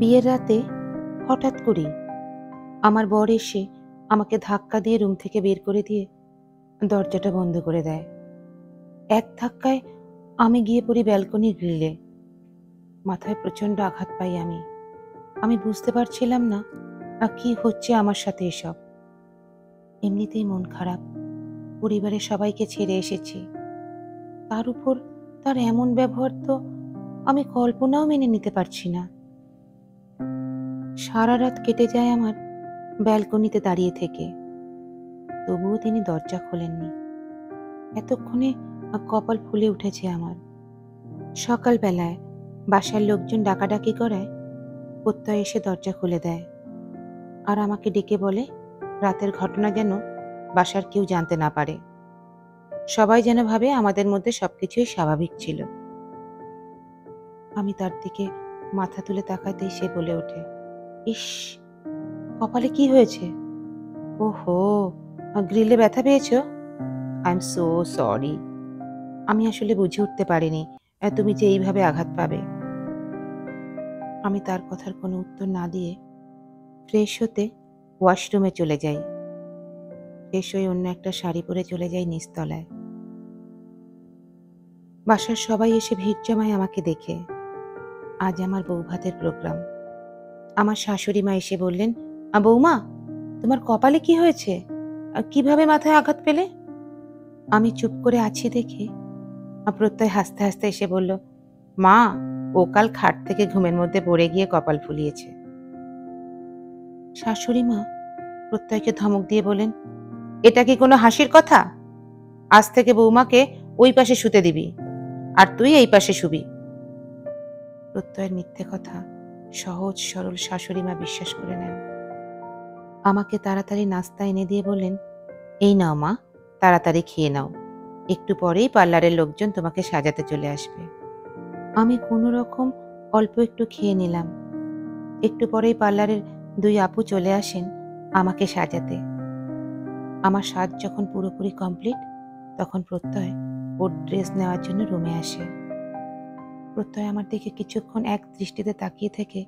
বিয়ের রাতে হঠাৎ করে আমার বর এসে আমাকে ধাক্কা দিয়ে রুম থেকে বের করে দিয়ে দরজাটা বন্ধ করে দেয়। এক ধাক্কায় আমি গিয়ে পড়ি ব্যালকনির গ্রিলে। মাথায় প্রচন্ড আঘাত পাই আমি। আমি বুঝতে পারছিলাম না কি হচ্ছে আমার সাথে এসব। এমনিতেই মন খারাপ, পরিবারের সবাইকে ছেড়ে এসেছি, তার উপর তার এমন ব্যবহার তো আমি কল্পনাও মেনে নিতে পারছি না। সারা রাত কেটে যায় আমার ব্যালকনিতে দাঁড়িয়ে থেকে, তবুও তিনি দরজা খোলেননি। এতক্ষণে কপাল ফুলে উঠেছে আমার। সকালবেলায় বাসার লোকজন ডাকাডাকি করায় প্রত্যয় এসে দরজা খুলে দেয় আর আমাকে ডেকে বলে রাতের ঘটনা যেন বাসার কেউ জানতে না পারে। সবাই যেন ভাবে আমাদের মধ্যে সবকিছুই স্বাভাবিক ছিল। আমি তার দিকে মাথা তুলে তাকাতেই সে বলে ওঠে, ইস, কপালে কি হয়েছে? ওহো, গ্রিলে ব্যথা পেয়েছো? I am so sorry. আমি আসলে বুঝে উঠতে পারিনি তুমি যে এইভাবে আঘাত পাবে। আমি তার কথার কোনো উত্তর না দিয়ে ফ্রেশ হতে ওয়াশরুমে চলে যাই। ফ্রেশ হয়ে অন্য একটা শাড়ি পরে চলে যাই নিচতলায়। বাসার সবাই এসে ভিড় জমায় আমাকে দেখে। আজ আমার বৌভাতের প্রোগ্রাম। আমার শাশুড়ি মা এসে বললেন, বৌমা, তোমার কপালে কি হয়েছে? কিভাবে মাথায় আঘাত পেলে? আমি চুপ করে আছি দেখে প্রত্যয় হাসতে হাসতে এসে বলল, মা, ও কাল খাট থেকে ঘুমের মধ্যে পড়ে গিয়ে কপাল ফুলিয়েছে। শাশুড়ি মা প্রত্যয়কে ধমক দিয়ে বলেন, এটা কি কোনো হাসির কথা? আজ থেকে বৌমাকে ওই পাশে শুতে দিবি, আর তুই এই পাশে শুবি। প্রত্যয়ের মিথ্যে কথা সহজ সরল শাশুড়ি মা বিশ্বাস করে নেন। আমাকে তাড়াতাড়ি নাস্তা এনে দিয়ে বললেন, এই নাও মা, তাড়াতাড়ি খেয়ে নাও, একটু পরেই পার্লারের লোকজন তোমাকে সাজাতে চলে আসবে। আমি কোনো রকম অল্প একটু খেয়ে নিলাম। একটু পরেই পার্লারের দুই আপু চলে আসেন আমাকে সাজাতে। আমার সাজ যখন পুরোপুরি কমপ্লিট, তখন প্রত্যয় ওর ড্রেস নেওয়ার জন্য রুমে আসে। প্রত্যয় আমার দিকে কিছুক্ষণ এক দৃষ্টিতে তাকিয়ে থেকে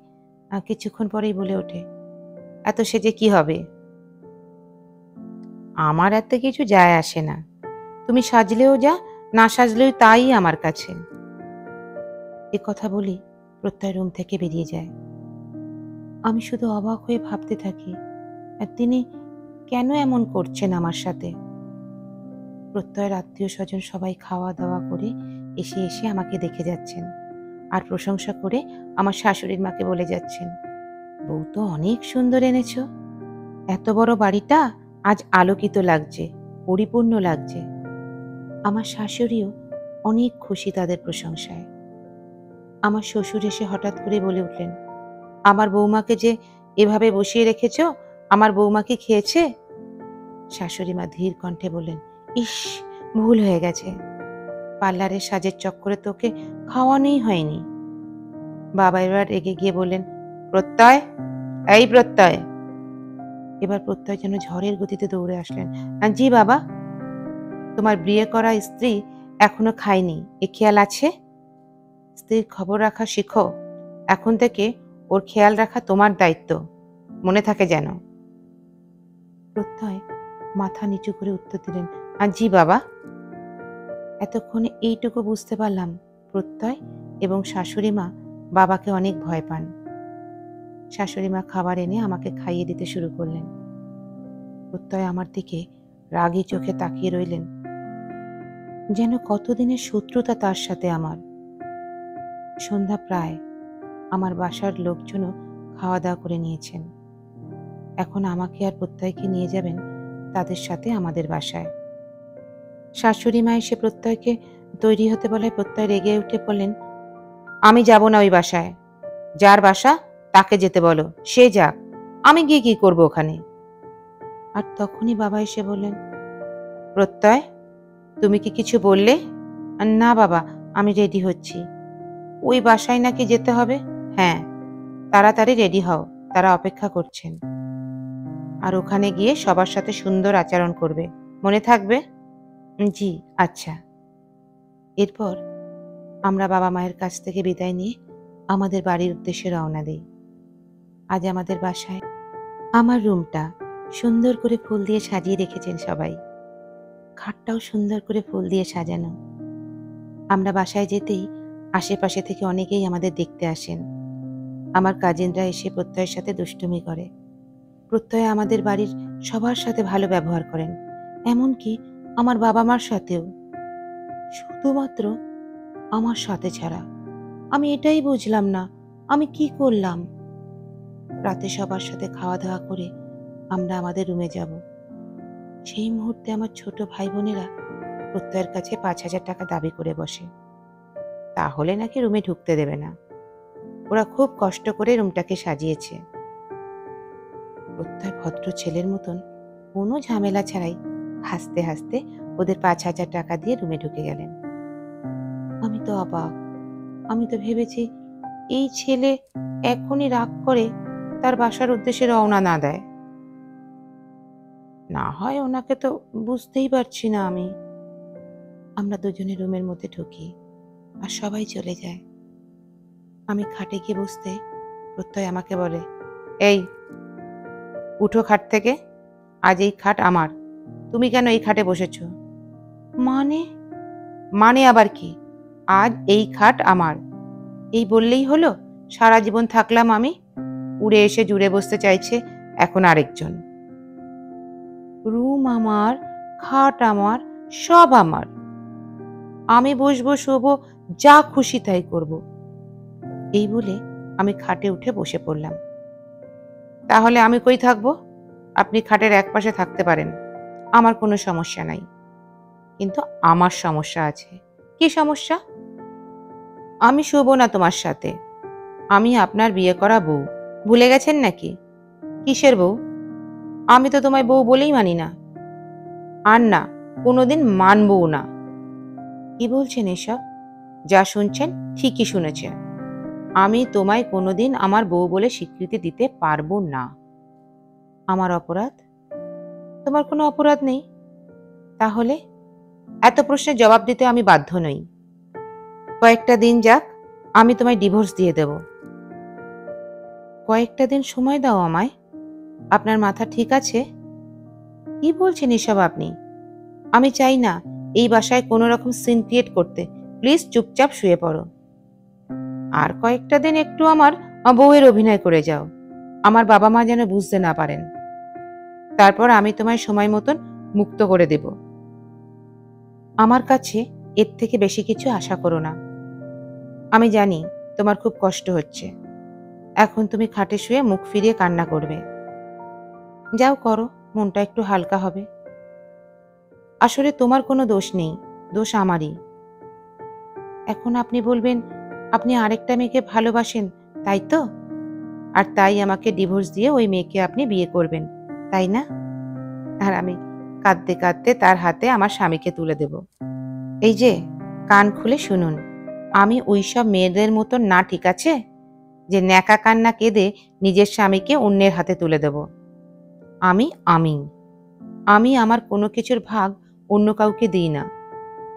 কিছুক্ষণ পরেই বলে ওঠে, এত সেজে কি হবে? আমার এত কিছু যায় আসে না, তুমি সাজলেও যা, না সাজলেও তাই আমার কাছে। এ কথা বলি প্রত্যয় রুম থেকে বেরিয়ে যায়। আমি শুধু অবাক হয়ে ভাবতে থাকি, তিনি কেন এমন করছেন আমার সাথে? প্রত্যয়ের আত্মীয় স্বজন সবাই খাওয়া দাওয়া করে এসে এসে আমাকে দেখে যাচ্ছেন আর প্রশংসা করে আমার শাশুড়ির মাকে বলে যাচ্ছেন, বউ তো অনেক সুন্দর এনেছ, এত বড় বাড়িটা আজ আলোকিত লাগছে, পরিপূর্ণ লাগছে। আমার শাশুড়িও অনেক খুশি তাদের প্রশংসায়। আমার শ্বশুর এসে হঠাৎ করে বলে উঠলেন, আমার বৌমাকে যে এভাবে বসিয়ে রেখেছ, আমার বৌমা কি খেয়েছে? শাশুড়ি মা ধীর কণ্ঠে বললেন, ইস, ভুল হয়ে গেছে, পার্লারের সাজের চক্করে তোকে খাওয়ানোই হয়নি। বাবা এবার রেগে গিয়ে বললেন, প্রত্যয়, এই প্রত্যয়। এবার প্রত্যয় যেন ঝড়ের গতিতে দৌড়ে আসলেন, জি বাবা। তোমার বিয়ে করা স্ত্রী এখনো খায়নি, এ খেয়াল আছে? স্ত্রীর খবর রাখা শিখো, এখন থেকে ওর খেয়াল রাখা তোমার দায়িত্ব, মনে থাকে যেন। প্রত্যয় মাথা নিচু করে উত্তর দিলেন, জি বাবা। এতক্ষণে এইটুকু বুঝতে পারলাম প্রত্যয় এবং শাশুড়ি মা বাবাকে অনেক ভয় পান। শাশুড়ি মা খাবার এনে আমাকে খাইয়ে দিতে শুরু করলেন। প্রত্যয় আমার দিকে রাগী চোখে তাকিয়ে রইলেন, যেন কতদিনের শত্রুতা তার সাথে আমার। সন্ধ্যা প্রায়, আমার বাসার লোকজনও খাওয়া দাওয়া করে নিয়েছেন। এখন আমাকে আর প্রত্যয়কে নিয়ে যাবেন তাদের সাথে আমাদের বাসায়। শাশুড়ি মা এসে প্রত্যয়কে তৈরি হতে বলায় প্রত্যয় রেগে উঠে বললেন, আমি যাব না ওই বাসায়, যার বাসা তাকে যেতে বলো, সে যাক, আমি গিয়ে কি করব ওখানে? আর তখনই বাবা এসে বললেন, প্রত্যয়, তুমি কি কিছু বললে? না বাবা, আমি রেডি হচ্ছি। ওই বাসায় নাকি যেতে হবে? হ্যাঁ, তাড়াতাড়ি রেডি হও, তারা অপেক্ষা করছেন। আর ওখানে গিয়ে সবার সাথে সুন্দর আচরণ করবে, মনে থাকবে? জি, আচ্ছা। এরপর আমরা বাবা মায়ের কাছ থেকে বিদায় নিয়ে আমাদের বাড়ির উদ্দেশ্যে রওনা দিই। আজ আমাদের বাসায় আমার রুমটা সুন্দর করে ফুল দিয়ে সাজিয়ে রেখেছেন সবাই। খাটটাও সুন্দর করে ফুল দিয়ে সাজানো। আমরা বাসায় যেতেই আশেপাশে থেকে অনেকেই আমাদের দেখতে আসেন। আমার কাজিনরা এসে প্রত্যয়ের সাথে দুষ্টুমি করে। প্রত্যয় আমাদের বাড়ির সবার সাথে ভালো ব্যবহার করেন, এমনকি আমার বাবা মার সাথেও। শুধুমাত্র আমার সাথে ছাড়া। আমি এটাই বুঝলাম না আমি কি করলাম। রাতে সবার সাথে খাওয়া দাওয়া করে আমরা আমাদের রুমে যাব। সেই মুহূর্তে আমার ছোট ভাই বোনেরা প্রত্যয়ের কাছে ৫,০০০ টাকা দাবি করে বসে। তাহলে নাকি রুমে ঢুকতে দেবে না। ওরা খুব কষ্ট করে রুমটাকে সাজিয়েছে। প্রত্যয় ভদ্র ছেলের মতন কোনো ঝামেলা ছাড়াই হাসতে হাসতে ওদের ৫,০০০ টাকা দিয়ে রুমে ঢুকে গেলেন। আমি তো অবাক। আমি তো ভেবেছি এই ছেলে এখনই রাগ করে তার বাসার উদ্দেশ্যে রওনা না দেয়। না হয় ওনাকে তো বুঝতেই পারছি না আমি। আমরা দুজনে রুমের মধ্যে ঢুকি আর সবাই চলে যায়। আমি খাটে গিয়ে বসতে প্রত্যয় আমাকে বলে, এই উঠো খাট থেকে, আজ এই খাট আমার। তুমি কেন এই খাটে বসেছ? মানে? মানে আবার কি? আজ এই খাট আমার। এই বললেই হলো? সারা জীবন থাকলাম আমি, উড়ে এসে জুড়ে বসতে চাইছে এখন আরেকজন। রুম আমার, খাট আমার, সব আমার। আমি বসবো, শোবো, যা খুশি তাই করব। এই বলে আমি খাটে উঠে বসে পড়লাম। তাহলে আমি কই থাকবো? আপনি খাটের একপাশে থাকতে পারেন, আমার কোনো সমস্যা নাই। কিন্তু আমার সমস্যা আছে। কি সমস্যা? আমি শোবো না তোমার সাথে। আমি আপনার বিয়ে করা বউ। ভুলে গেছেন নাকি? কিসের বউ? আমি তো তোমায় বউ বলেই মানি না। আর না, কোনোদিন মানবও না। কি বলছেন এসব? যা শুনছেন ঠিকই শুনেছেন। আমি তোমায় কোনোদিন আমার বউ বলে স্বীকৃতি দিতে পারবো না। আমার অপরাধ? তোমার কোনো অপরাধ নেই। তাহলে এত প্রশ্নের জবাব দিতে আমি বাধ্য নই। কয়েকটা দিন যাক, আমি তোমায় ডিভোর্স দিয়ে দেব। কয়েকটা দিন সময় দাও আমায়। আপনার মাথা ঠিক আছে? কি বলছেন এসব আপনি? আমি চাই না এই বাসায় কোনো রকম সিন ক্রিয়েট করতে। প্লিজ চুপচাপ শুয়ে পড়ো। আর কয়েকটা দিন একটু আমার বউয়ের অভিনয় করে যাও। আমার বাবা মা যেন বুঝতে না পারেন। তারপর আমি তোমায় সময় মতন মুক্ত করে দেব। আমার কাছে এর থেকে বেশি কিছু আশা করো না। আমি জানি তোমার খুব কষ্ট হচ্ছে। এখন তুমি খাটে শুয়ে মুখ ফিরিয়ে কান্না করবে। যাও করো, মনটা একটু হালকা হবে। আসলে তোমার কোনো দোষ নেই, দোষ আমারই। এখন আপনি বলবেন আপনি আরেকটা মেয়েকে ভালোবাসেন, তাই তো? আর তাই আমাকে ডিভোর্স দিয়ে ওই মেয়েকে আপনি বিয়ে করবেন, তাই না? আর আমি কাঁদতে কাঁদতে তার হাতে আমার স্বামীকে তুলে দেব। এই যে, কান খুলে শুনুন, আমি ওইসব মেয়েদের মতন না, ঠিক আছে? যে ন্যাকা কান্না কেঁদে নিজের স্বামীকে অন্যের হাতে তুলে দেব। আমি আমি আমি আমার কোনো কিছুর ভাগ অন্য কাউকে দিই না।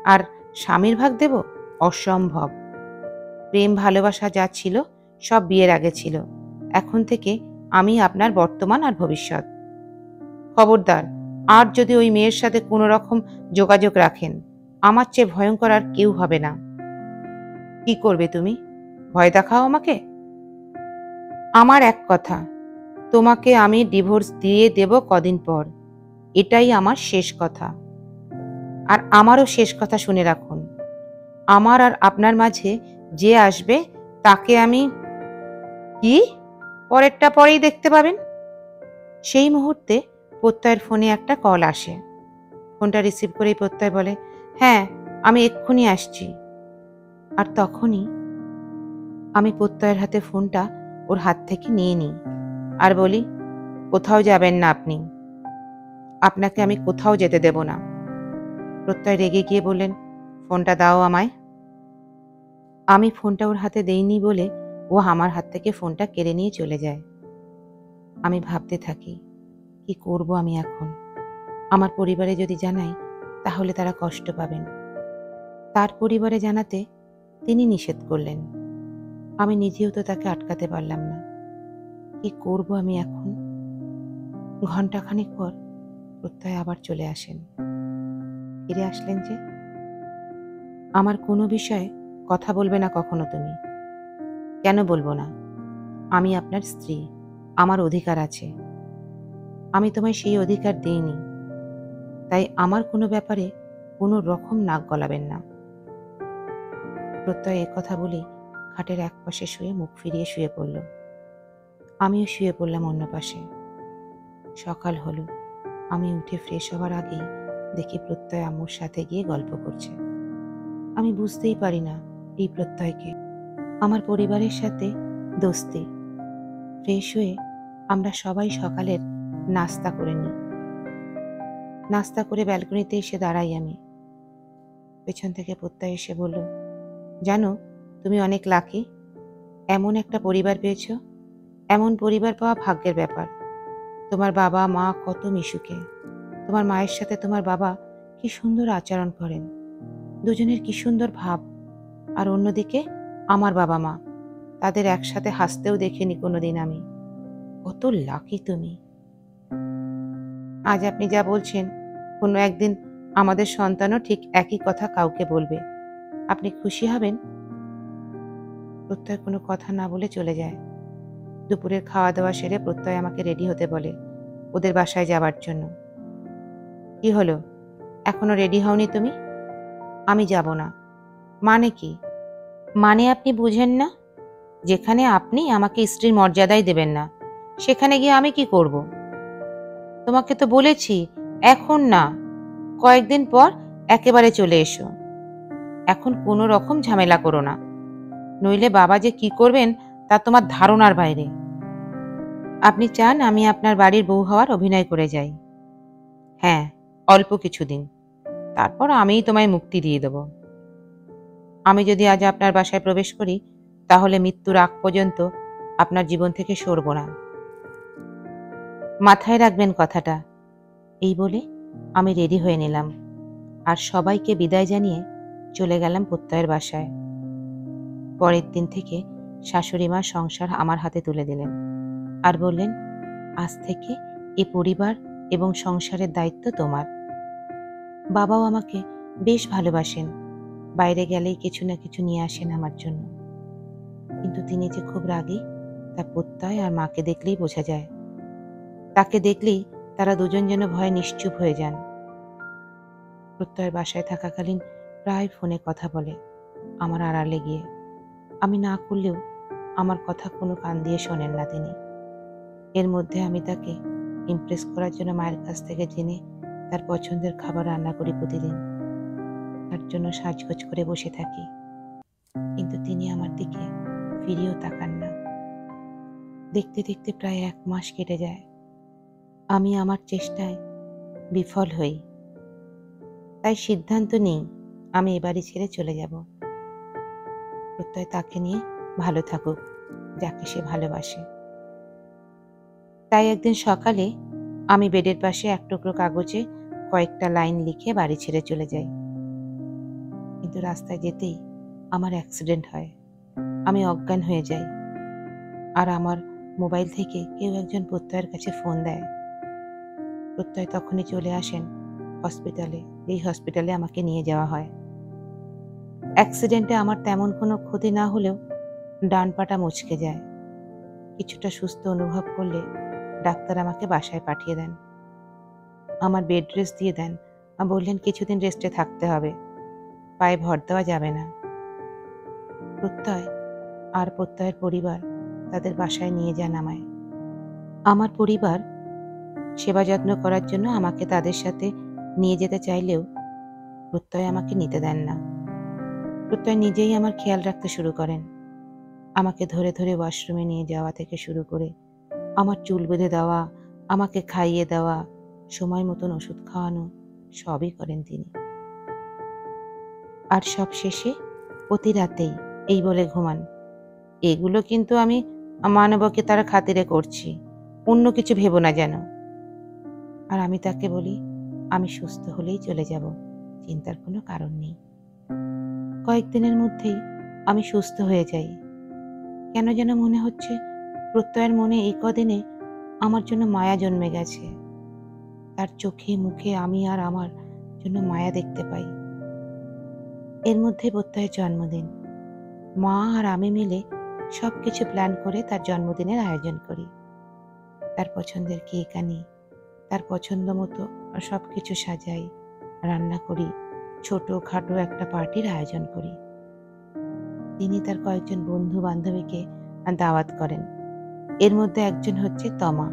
আর স্বামীর ভাগ দেব? অসম্ভব। প্রেম ভালোবাসা যা ছিল সব বিয়ের আগে ছিল। এখন থেকে আমি আপনার বর্তমান আর ভবিষ্যৎ। খবরদার, আর যদি ওই মেয়ের সাথে কোনো রকম যোগাযোগ রাখেন, আমার চেয়ে ভয়ঙ্কর আর কেউ হবে না। কি করবে তুমি? ভয় দেখাও আমাকে? আমার এক কথা, তোমাকে আমি ডিভোর্স দিয়ে দেব কদিন পর। এটাই আমার শেষ কথা। আর আমারও শেষ কথা শুনে রাখুন, আমার আর আপনার মাঝে যে আসবে তাকে আমি কি? পরেরটা পরেই দেখতে পাবেন। সেই মুহূর্তে প্রত্যয়ের ফোনে একটা কল আসে। ফোনটা রিসিভ করেই প্রত্যয় বলে, হ্যাঁ, আমি এক্ষুনি আসছি। আর তখনই আমি প্রত্যয়ের হাতে ফোনটা ওর হাত থেকে নিয়ে নিই আর বলি, কোথাও যাবেন না আপনি। আপনাকে আমি কোথাও যেতে দেব না। প্রত্যয় রেগে গিয়ে বললেন, ফোনটা দাও আমায়। আমি ফোনটা ওর হাতে দেইনি বলে ও আমার হাত থেকে ফোনটা কেড়ে নিয়ে চলে যায়। আমি ভাবতে থাকি, কি করব আমি এখন? আমার পরিবারে যদি জানাই তাহলে তারা কষ্ট পাবেন। তার পরিবারে জানাতে তিনি নিষেধ করলেন। আমি নিজেও তো তাকে আটকাতে পারলাম না। কি করব আমি এখন? ঘণ্টাখানেক পর প্রত্যয় আবার চলে আসেন। ফিরে আসলেন যে, আমার কোনো বিষয়ে কথা বলবে না কখনো তুমি। কেন বলবো না? আমি আপনার স্ত্রী, আমার অধিকার আছে। আমি তোমায় সেই অধিকার দিইনি, তাই আমার কোনো ব্যাপারে কোনো রকম নাক গলাবেন না। প্রত্যয় কথা বলে খাটের এক পাশে শুয়ে মুখ ফিরিয়ে শুয়ে পড়ল। আমিও শুয়ে পড়লাম অন্য পাশে। সকাল হলো। আমি উঠে ফ্রেশ হওয়ার আগেই দেখি প্রত্যয় আম্মুর সাথে গিয়ে গল্প করছে। আমি বুঝতেই পারি না এই প্রত্যয়কে। আমার পরিবারের সাথে দোস্তি। ফ্রেশ হয়ে আমরা সবাই সকালের নাস্তা করে নিই। নাস্তা করে ব্যালকনিতে এসে দাঁড়াই আমি। পেছন থেকে প্রত্যয় এসে বলল, জানো তুমি অনেক লাকি, এমন একটা পরিবার পেয়েছ। এমন পরিবার পাওয়া ভাগ্যের ব্যাপার। তোমার বাবা মা কত মিশুকে। তোমার মায়ের সাথে তোমার বাবা কি সুন্দর আচরণ করেন, দুজনের কি সুন্দর ভাব। আর অন্যদিকে আমার বাবা মা, তাদের একসাথে হাসতেও দেখিনি কোনোদিন আমি। কত লাকি তুমি। আজ আপনি যা বলছেন, কোনো একদিন আমাদের সন্তানও ঠিক একই কথা কাউকে বলবে। আপনি খুশি হবেন। প্রত্যয় কোনো কথা না বলে চলে যায়। দুপুরের খাওয়া দাওয়া সেরে প্রত্যয় আমাকে রেডি হতে বলে ওদের বাসায় যাবার জন্য। কি হলো, এখনো রেডি হওনি তুমি? আমি যাব না। মানে কি? মানে আপনি বুঝেন না? যেখানে আপনি আমাকে স্ত্রীর মর্যাদাই দেবেন না, সেখানে গিয়ে আমি কি করব? তোমাকে তো বলেছি এখন না, কয়েকদিন পর একেবারে চলে এসো। এখন কোনো রকম ঝামেলা করো না, নইলে বাবা যে কি করবেন তা তোমার ধারণার বাইরে। আপনি চান আমি আপনার বাড়ির বউ হওয়ার অভিনয় করে যাই? হ্যাঁ, অল্প কিছুদিন, তারপর আমিই তোমায় মুক্তি দিয়ে দেব। আমি যদি আজ আপনার বাসায় প্রবেশ করি, তাহলে মৃত্যুর আগ পর্যন্ত আপনার জীবন থেকে সরব না। মাথায় রাখবেন কথাটা। এই বলে আমি রেডি হয়ে নিলাম আর সবাইকে বিদায় জানিয়ে চলে গেলাম প্রত্যয়ের বাসায়। পরের দিন থেকে শাশুড়ি মা সংসার আমার হাতে তুলে দিলেন আর বললেন, আজ থেকে এ পরিবার এবং সংসারের দায়িত্ব তোমার। বাবাও আমাকে বেশ ভালোবাসেন, বাইরে গেলেই কিছু না কিছু নিয়ে আসেন আমার জন্য। কিন্তু তিনি যে খুব রাগী তা প্রত্যয় আর মাকে দেখলেই বোঝা যায়। তাকে দেখলেই তারা দুজন যেন ভয়ে নিশ্চুপ হয়ে যান। প্রত্যয়ের বাসায় থাকাকালীন প্রায় ফোনে কথা বলে আমার আড়ালে গিয়ে। আমি না করলেও আমার কথা কোনো কান দিয়ে শোনেন না তিনি। এর মধ্যে আমি তাকে ইমপ্রেস করার জন্য মায়ের কাছ থেকে জেনে তার পছন্দের খাবার রান্না করি প্রতিদিন। তার জন্য সাজগোজ করে বসে থাকি, কিন্তু তিনি আমার দিকে ফিরেও তাকান না। দেখতে দেখতে প্রায় 1 মাস কেটে যায়। আমি আমার চেষ্টায় বিফল হই। তাই সিদ্ধান্ত নিই আমি এ বাড়ি ছেড়ে চলে যাব। প্রত্যয় তাকে নিয়ে ভালো থাকুক, যাকে সে ভালোবাসে। তাই একদিন সকালে আমি বেডের পাশে এক টুকরো কাগজে কয়েকটা লাইন লিখে বাড়ি ছেড়ে চলে যাই। কিন্তু রাস্তায় যেতেই আমার অ্যাক্সিডেন্ট হয়। আমি অজ্ঞান হয়ে যাই। আর আমার মোবাইল থেকে কেউ একজন প্রত্যয়ের কাছে ফোন দেয়। প্রত্যয় তখনই চলে আসেন হসপিটালে। এই হসপিটালে আমাকে নিয়ে যাওয়া হয়। অ্যাক্সিডেন্টে আমার তেমন কোনো ক্ষতি না হলেও ডান পাটা মচকে যায়। কিছুটা সুস্থ অনুভব করলে ডাক্তার আমাকে বাসায় পাঠিয়ে দেন। আমার বেড রেস্ট দিয়ে দেন। বললেন কিছুদিন রেস্টে থাকতে হবে, পায়ে ভর দেওয়া যাবে না। প্রত্যয় আর প্রত্যয়ের পরিবার তাদের বাসায় নিয়ে যান আমায়। আমার পরিবার সেবা যত্ন করার জন্য আমাকে তাদের সাথে নিয়ে যেতে চাইলেও প্রত্যয় আমাকে নিতে দেন না। প্রত্যয় নিজেই আমার খেয়াল রাখতে শুরু করেন। আমাকে ধরে ধরে ওয়াশরুমে নিয়ে যাওয়া থেকে শুরু করে আমার চুল বেঁধে দেওয়া, আমাকে খাইয়ে দেওয়া, সময় মতন ওষুধ খাওয়ানো, সবই করেন তিনি। আর সব শেষে অতি রাতেই এই বলে ঘুমান, এগুলো কিন্তু আমি মানবতার খাতিরে করছি, অন্য কিছু ভেবো না যেন। আর আমি তাকে বলি, আমি সুস্থ হলেই চলে যাব, চিন্তার কোনো কারণ নেই। কয়েকদিনের মধ্যেই আমি সুস্থ হয়ে যাই। কেন যেন মনে হচ্ছে প্রত্যয়ের মনে এই কদিনে আমার জন্য মায়া জন্মে গেছে। তার চোখে মুখে আমি আর আমার জন্য মায়া দেখতে পাই। এর মধ্যে প্রত্যয়ের জন্মদিন। মা আর আমি মিলে সবকিছু প্ল্যান করে তার জন্মদিনের আয়োজন করি। তার পছন্দের কেক আনি, তার পছন্দ মতো সবকিছু সাজাই, রান্না করি, ছোটখাটো একটা পার্টির আয়োজন করি। তিনি তার কয়েকজন বন্ধু বান্ধবীকে দাওয়াত করেন। এর মধ্যে একজন হচ্ছে তমা,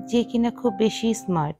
যে কিনা খুব বেশি স্মার্ট।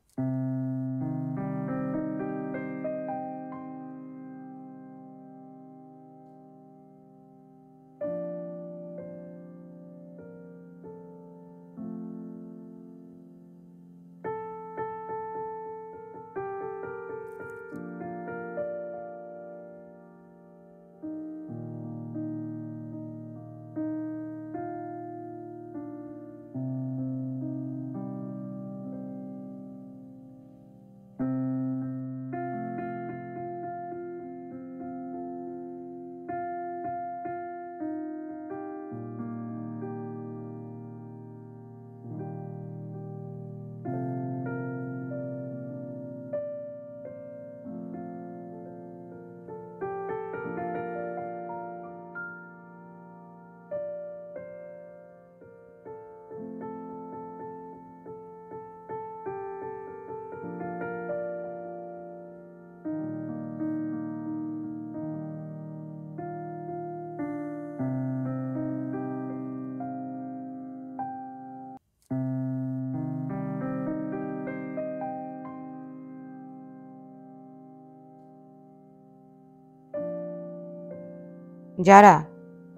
যারা,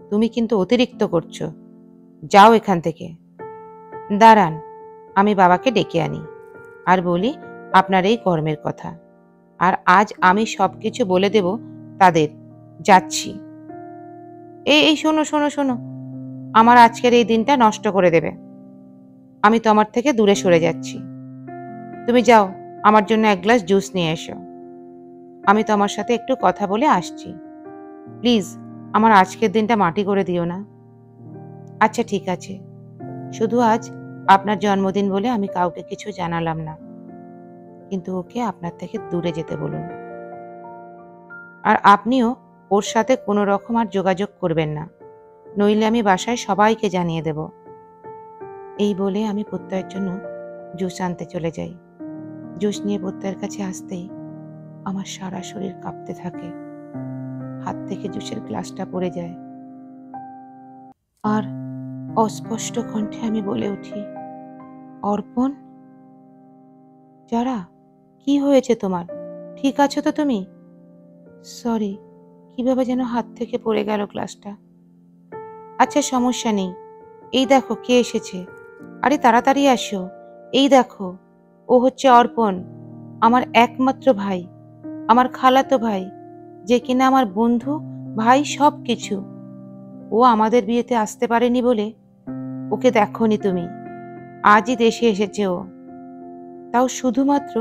তুমি কিন্তু অতিরিক্ত করছো। যাও এখান থেকে। দাঁড়ান, আমি বাবাকে ডেকে আনি আর বলি আপনার এই কর্মের কথা। আর আজ আমি সবকিছু বলে দেব তাদের। যাচ্ছি। এই শোনো শোনো শোনো, আমার আজকের এই দিনটা নষ্ট করে দেবে। আমি তোমার থেকে দূরে সরে যাচ্ছি। তুমি যাও, আমার জন্য এক গ্লাস জুস নিয়ে এসো। আমি তোমার সাথে একটু কথা বলে আসছি। প্লিজ আমার আজকের দিনটা মাটি করে দিও না। আচ্ছা ঠিক আছে, শুধু আজ আপনার জন্মদিন বলে আমি কাউকে কিছু জানালাম না, কিন্তু ওকে আপনার থেকে দূরে যেতে বলুন। আর আপনিও ওর সাথে কোনো রকম আর যোগাযোগ করবেন না, নইলে আমি বাসায় সবাইকে জানিয়ে দেব। এই বলে আমি প্রত্যয়ের জন্য জুস আনতে চলে যাই। জুস নিয়ে প্রত্যয়ের কাছে আসতেই আমার সারা শরীর কাঁপতে থাকে। হাত থেকে জুসের গ্লাসটা পড়ে যায় আর অস্পষ্ট কণ্ঠে আমি বলে উঠি, অর্পণ। যারা, কি হয়েছে তোমার? ঠিক আছো তো তুমি? সরি, কিভাবে যেন হাত থেকে পড়ে গেল গ্লাসটা। আচ্ছা সমস্যা নেই, এই দেখো কে এসেছে। আরে তাড়াতাড়ি আসো, এই দেখো, ও হচ্ছে অর্পণ, আমার একমাত্র ভাই, আমার খালাতো ভাই, যে কিনা আমার বন্ধু, ভাই সব কিছু। ও আমাদের বিয়েতে আসতে পারেনি বলে ওকে দেখোনি তুমি। আজই দেশে এসেছে ও, তাও শুধুমাত্র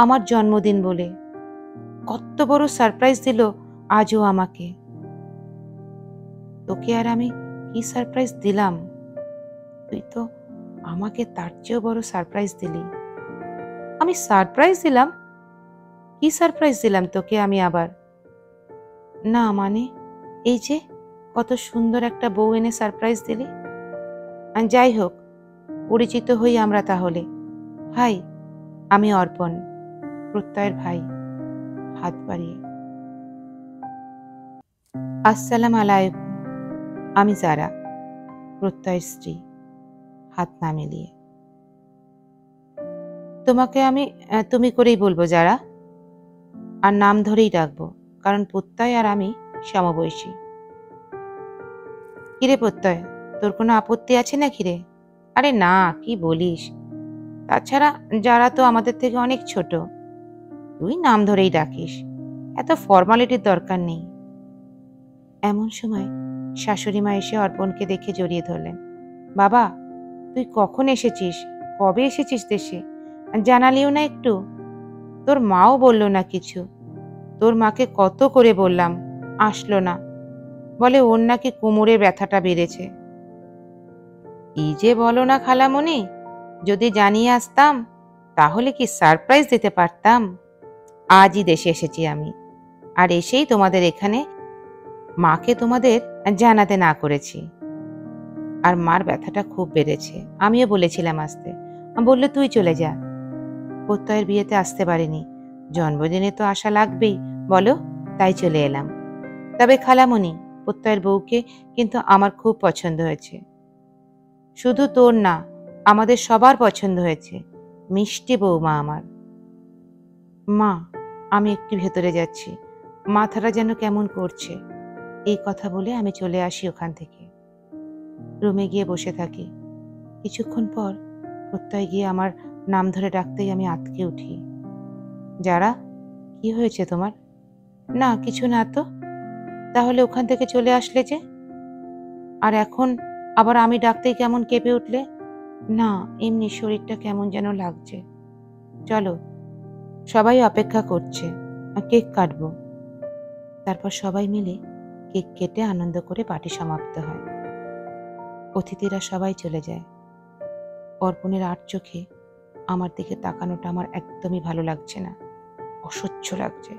আমার জন্মদিন বলে। কত বড় সারপ্রাইজ দিল আজও আমাকে। তোকে আর আমি কি সারপ্রাইজ দিলাম? তুই তো আমাকে তার চেয়েও বড় সারপ্রাইজ দিলি। আমি সারপ্রাইজ দিলাম? কি সারপ্রাইজ দিলাম তোকে আমি আবার? না মানে, এই যে কত সুন্দর একটা বউ এনে সারপ্রাইজ দিলি। আর যাই হোক, পরিচিত হই আমরা তাহলে। হাই, আমি অর্পণ, প্রত্যয়ের ভাই। হাত বাড়িয়ে, আসসালাম আলাইকুম। আমি যারা, প্রত্যয়ের স্ত্রী। হাত না মিলিয়ে। তোমাকে আমি তুমি করেই বলবো যারা, আর নাম ধরেই ডাকবো, কারণ প্রত্যয় আর আমি সমবয়সী। কিরে প্রত্যয়, তোর কোনো আপত্তি আছে নাকি রে? আরে না, কি বলিস? তাছাড়া যারা তো আমাদের থেকে অনেক ছোট, তুই নাম ধরেই ডাকিস, এত ফর্মালিটির দরকার নেই। এমন সময় শাশুড়ি মা এসে অর্পণকে দেখে জড়িয়ে ধরলেন। বাবা, তুই কখন এসেছিস? কবে এসেছিস দেশে? জানালিও না একটু। তোর মাও বলল না কিছু। তোর মাকে কত করে বললাম, আসলো না। বলে ওর নাকি কোমরের ব্যথাটা বেড়েছে। কি যে বলো না খালামণি, যদি জানিয়ে আসতাম তাহলে কি সারপ্রাইজ দিতে পারতাম। আজই দেশে এসেছি আমি, আর এসেই তোমাদের এখানে মাকে তোমাদের জানাতে না করেছি। আর মার ব্যথাটা খুব বেড়েছে, আমিও বলেছিলাম আসতে, বললে তুই চলে যা। প্রত্যয়ের বিয়েতে আসতে পারিনি, জন্মদিনে তো আসা লাগবেই বলো, তাই চলে এলাম। তবে খালামণি, প্রত্যয়ের বউকে কিন্তু আমার খুব পছন্দ হয়েছে। শুধু তোর না, আমাদের সবার পছন্দ হয়েছে। মিষ্টি বৌমা আমার। মা, আমি একটু ভেতরে যাচ্ছি, মাথাটা যেন কেমন করছে। এই কথা বলে আমি চলে আসি ওখান থেকে। রুমে গিয়ে বসে থাকি। কিছুক্ষণ পর প্রত্যয় গিয়ে আমার নাম ধরে ডাকতেই আমি আঁতকে উঠি। যারা, কি হয়েছে তোমার? না কিছু না তো। তাহলে ওখান থেকে চলে আসলে যে? আর এখন আবার আমি ডাকতেই কেমন কেঁপে উঠলে? না, এমনি শরীরটা কেমন যেন লাগছে। চলো, সবাই অপেক্ষা করছে, কেক কাটবো। তারপর সবাই মিলে কেক কেটে আনন্দ করে পার্টি সমাপ্ত হয়। অতিথিরা সবাই চলে যায়। অর্পণের আট চোখে আমার দিকে তাকানোটা আমার একদমই ভালো লাগছে না, অসহ্য লাগছে।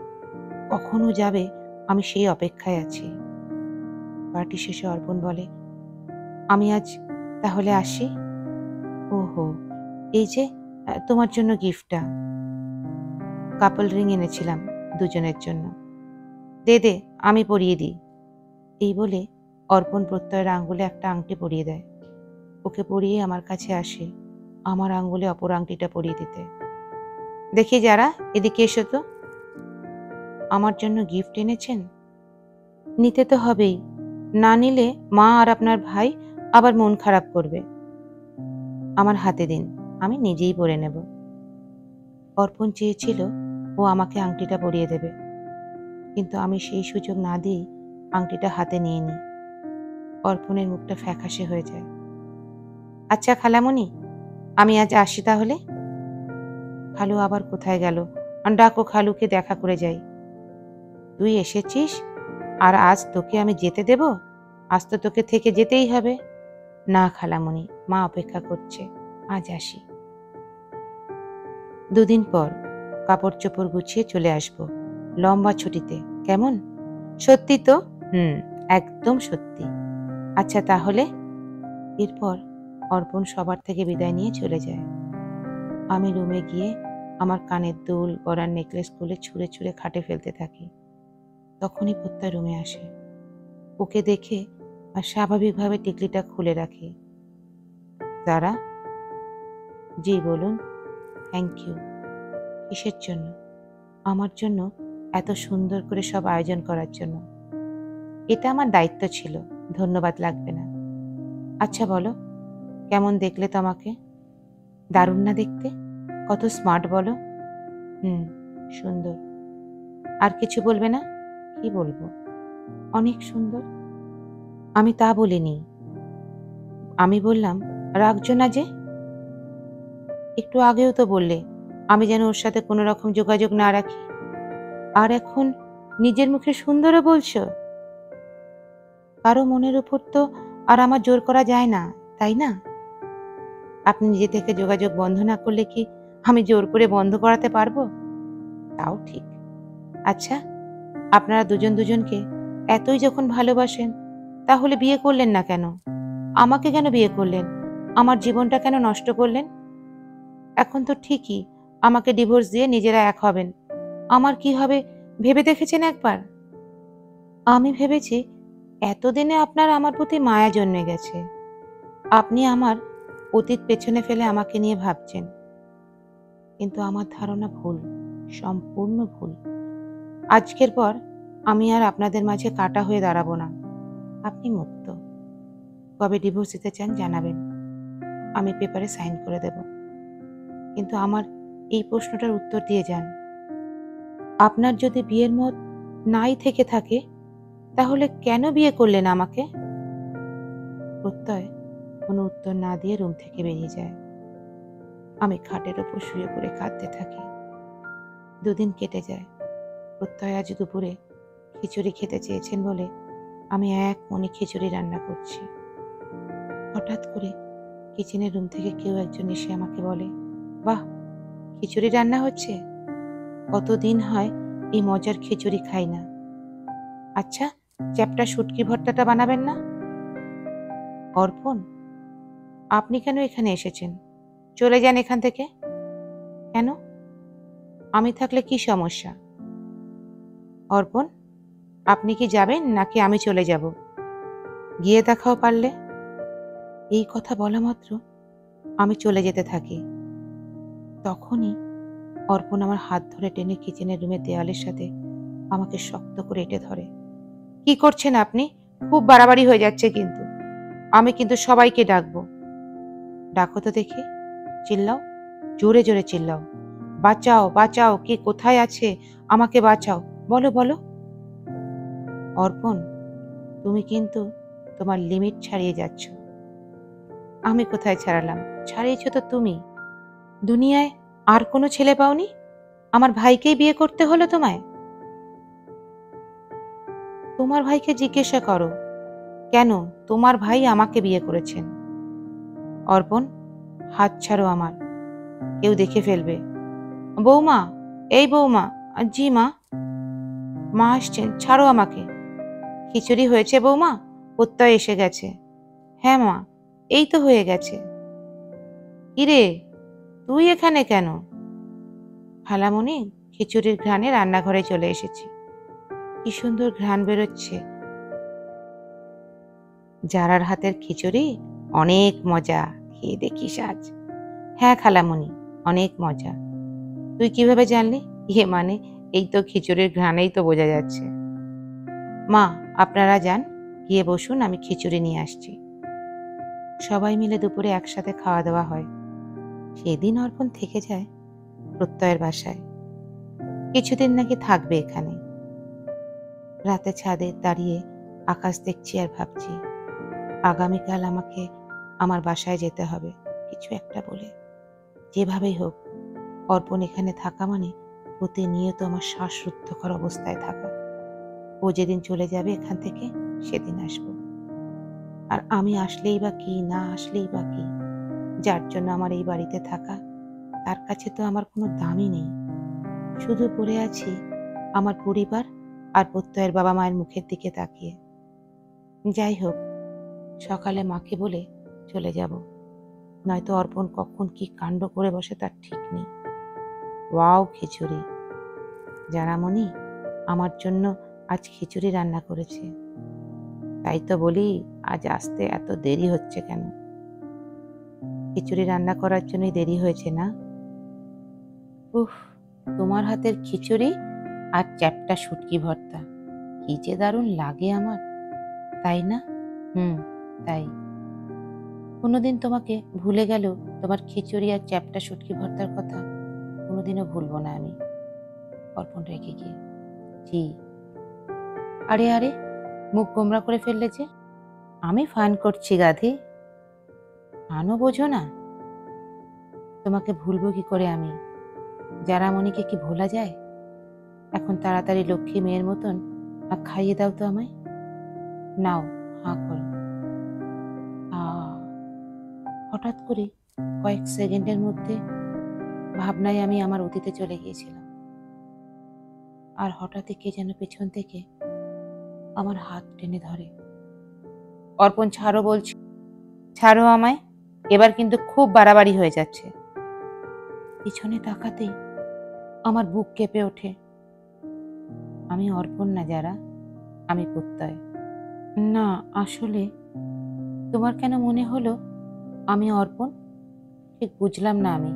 কখনো যাবে, আমি সেই অপেক্ষায় আছি। পার্টি শেষে অর্পণ বলে, আমি আজ তাহলে আসি। ওহো, এই যে তোমার জন্য গিফটটা, কাপল রিং এনেছিলাম দুজনের জন্য। দে দে, আমি পরিয়ে দিই। এই বলে অর্পণ প্রত্যয়ের আঙ্গুলে একটা আংটি পরিয়ে দেয়। ওকে পরিয়ে আমার কাছে আসে, আমার আঙ্গুলে অপর আংটিটা পরিয়ে দিতে। দেখি যারা, এদিকে এসো তো। আমার জন্য গিফট এনেছেন? নিতে তো হবেই, না নিলে মা আর আপনার ভাই আবার মন খারাপ করবে। আমার হাতে দিন, আমি নিজেই পরে নেব। অর্পণ চেয়েছিল ও আমাকে আংটিটা পরিয়ে দেবে, কিন্তু আমি সেই সুযোগ না দিয়েই আংটিটা হাতে নিয়ে নিই। অর্পণের মুখটা ফ্যাকাশে হয়ে যায়। আচ্ছা খালামণি, আমি আজ আসি তাহলে। খালু আবার কোথায় গেল? ডাকো খালুকে, দেখা করে যাই। তুই এসেছিস আর আজ তোকে আমি যেতে দেব? আজ তো তোকে থেকে যেতেই হবে। না খালামণি, মা অপেক্ষা করছে, আজ আসি। দুদিন পর কাপড় চোপড় গুছিয়ে চলে আসব লম্বা ছুটিতে, কেমন? সত্যি তো? একদম সত্যি। আচ্ছা তাহলে। এরপর অর্পণ সবার থেকে বিদায় নিয়ে চলে যায়। আমি রুমে গিয়ে আমার কানের দুল, গলার নেকলেস খুলে ছুঁড়ে ছুঁড়ে খাটে ফেলতে থাকি। তখনই প্রত্যয় রুমে আসে। ওকে দেখে আর স্বাভাবিকভাবে টিকলিটা খুলে রাখি। তারা, জি বলুন। Thank you. কিসের জন্য? আমার জন্য এত সুন্দর করে সব আয়োজন করার জন্য। এটা আমার দায়িত্ব ছিল, ধন্যবাদ লাগবে না। আচ্ছা বলো, কেমন দেখলে তো আমাকে? দারুণ না দেখতে? কত স্মার্ট বলো। সুন্দর। আর কিছু বলবে না? কি বলবো? অনেক সুন্দর। আমি তা বলিনি, আমি বললাম রাখছো না যে? একটু আগেও তো বললে আমি যেন ওর সাথে কোনো রকম যোগাযোগ না রাখি, আর এখন নিজের মুখে সুন্দরও বলছো। কারো মনের উপর তো আর আমার জোর করা যায় না, তাই না? আপনি নিজে থেকে যোগাযোগ বন্ধ না করলে কি আমি জোর করে বন্ধ করাতে পারবো? তাও ঠিক। আচ্ছা, আপনারা দুজন দুজনকে এতই যখন ভালোবাসেন, তাহলে বিয়ে করলেন না কেন? আমাকে কেন বিয়ে করলেন? আমার জীবনটা কেন নষ্ট করলেন? এখন তো ঠিকই আমাকে ডিভোর্স দিয়ে নিজেরা এক হবেন, আমার কি হবে ভেবে দেখেছেন একবার? আমি ভেবেছি এতদিনে আপনার আমার প্রতি মায়া জন্মে গেছে, আপনি আমার অতীত পেছনে ফেলে আমাকে নিয়ে ভাবছেন। কিন্তু আমার ধারণা ভুল, সম্পূর্ণ ভুল। আজকের পর আমি আর আপনাদের মাঝে কাঁটা হয়ে দাঁড়াবো না। আপনি মুক্ত। কবে ডিভোর্স দিতে চান জানাবেন, আমি পেপারে সাইন করে দেব। কিন্তু আমার এই প্রশ্নটার উত্তর দিয়ে যান, আপনার যদি বিয়ের মত নাই থেকে থাকে, তাহলে কেন বিয়ে করলেন আমাকে? প্রত্যয় কোনো উত্তর না দিয়ে রুম থেকে বেরিয়ে যায়। আমি খাটের ওপর শুয়ে পড়ে কাঁদতে থাকি। দুদিন কেটে যায়। প্রত্যয় আজ দুপুরে খিচুড়ি খেতে চেয়েছেন বলে আমি এক মনে খিচুড়ি রান্না করছি। হঠাৎ করে কিচেনের রুম থেকে কেউ একজন এসে আমাকে বলে, বাহ, খিচুড়ি রান্না হচ্ছে। কতদিন হয় এই মজার খিচুড়ি খাই না। আচ্ছা, চ্যাপ্টা শুটকি ভর্তাটা বানাবেন না? অর্পণ, আপনি কেন এখানে এসেছেন? চলে যান এখান থেকে। কেন? আমি থাকলে কি সমস্যা? অর্পণ, আপনি কি যাবেন নাকি আমি চলে যাব? গিয়ে দেখাও পারলে। এই কথা বলা মাত্র আমি চলে যেতে থাকি। তখনই অর্পণ আমার হাত ধরে টেনে কিচেনের রুমের দেয়ালের সাথে আমাকে শক্ত করে এঁটে ধরে। কি করছেন আপনি? খুব বাড়াবাড়ি হয়ে যাচ্ছে কিন্তু। আমি কিন্তু সবাইকে ডাকবো। ডাকো তো দেখি, চিল্লাও, জোরে জোরে চিল্লাও। বাঁচাও, বাঁচাও, কে কোথায় আছে? আমাকে বাঁচাও, বলো বলো। অর্পণ, তুমি কিন্তু তোমার লিমিট ছাড়িয়ে যাচ্ছ। আমি কোথায় ছাড়ালাম? ছাড়িয়েছ তো তুমি। দুনিয়ায় আর কোনো ছেলে পাওনি? আমার ভাইকেই বিয়ে করতে হলো তোমায়? তোমার ভাইকে জিজ্ঞাসা করো, কেন তোমার ভাই আমাকে বিয়ে করেছেন। অর্পণ, হাত ছাড়ো আমার, কেউ দেখে ফেলবে। বৌমা, এই বৌমা। জি মা। মা আসছেন, ছাড়ো আমাকে। খিচুড়ি হয়েছে বৌমা? প্রত্যয় এসে গেছে। হ্যাঁ মা, এই তো হয়ে গেছে। কিরে, তুই এখানে কেন? খালামণি, খিচুড়ির ঘ্রাণে রান্নাঘরে চলে এসেছি। কি সুন্দর ঘ্রাণ বেরোচ্ছে। যারার হাতের খিচুড়ি অনেক মজা, খেয়ে দেখিস আজ। হ্যাঁ খালামণি, অনেক মজা। তুই কিভাবে জানলি? মানে, এই তো খিচুড়ির ঘ্রাণেই তো বোঝা যাচ্ছে। মা, আপনারা যান, গিয়ে বসুন, আমি খিচুড়ি নিয়ে আসছি। সবাই মিলে দুপুরে একসাথে খাওয়া দাওয়া হয়। সেদিন অর্পণ থেকে যায় প্রত্যয়ের বাসায়। কিছুদিন নাকি থাকবে এখানে। রাতে ছাদে দাঁড়িয়ে আকাশ দেখছি আর ভাবছি, আগামীকাল আমাকে আমার বাসায় যেতে হবে কিছু একটা বলে। যেভাবেই হোক, অর্পণ এখানে থাকা মানে প্রতিনিয়ত আমার শ্বাসরুদ্ধকর অবস্থায় থাকা। ও যেদিন চলে যাবে এখান থেকে, সেদিন আসবো। আর আমি আসলেই বা কি, না আসলেই বা কি? যার জন্য আমার এই বাড়িতে থাকা, তার কাছে তো আমার কোনো দামই নেই। শুধু পড়ে আছি আমার পরিবার আর প্রত্যয়ের বাবা মায়ের মুখের দিকে তাকিয়ে। যাই হোক, সকালে মাকে বলে চলে যাব, নয়তো অর্পণ কখন কি কাণ্ড করে বসে তার ঠিক নেই। ওয়াও খিচুড়ি! জানামণি আমার জন্য আজ খিচুড়ি রান্না করেছে। তাই তো বলি, আজ আসতে এত দেরি হচ্ছে কেন? খিচুড়ি রান্না করার জন্যই দেরি হয়েছে না? উফ, তোমার হাতের খিচুড়ি আর চ্যাপ্টা শুটকি ভর্তা কি যে দারুণ লাগে আমার, তাই না? তাই। কোনোদিন তোমাকে ভুলে গেলেও তোমার খিচুড়ি আর চ্যাপ্টা শুটকি ভর্তার কথা কোনোদিনও ভুলবো না আমি। অর্পণ রেখে গিয়ে, জি। আরে আরে, মুখ গোমরা করে ফেললে যে? আমি ফান করছি গাধি। ফানও বোঝো না? তোমাকে ভুলবো কি করে আমি? জারামণিকে কি ভোলা যায়? এখন তাড়াতাড়ি লক্ষ্মী মেয়ের মতন খাইয়ে দাও তো আমায়। নাও, হাঁ করো। হঠাৎ করে কয়েক সেকেন্ডের মধ্যে ভাবনায় আমি আমার অতীতে চলে গিয়েছিলাম। আর হঠাৎই কে যেন পেছন থেকে আমার হাত টেনে ধরে। অর্পণ, ছাড়ো বলছি, ছাড়ো আমায়, এবার কিন্তু খুব বাড়াবাড়ি হয়ে যাচ্ছে। পিছনে তাকাতেই আমার বুক কেঁপে ওঠে। আমি অর্পণ না যারা, আমি প্রত্যয়। না, আসলে তোমার কেন মনে হলো আমি অর্পণ? ঠিক বুঝলাম না আমি।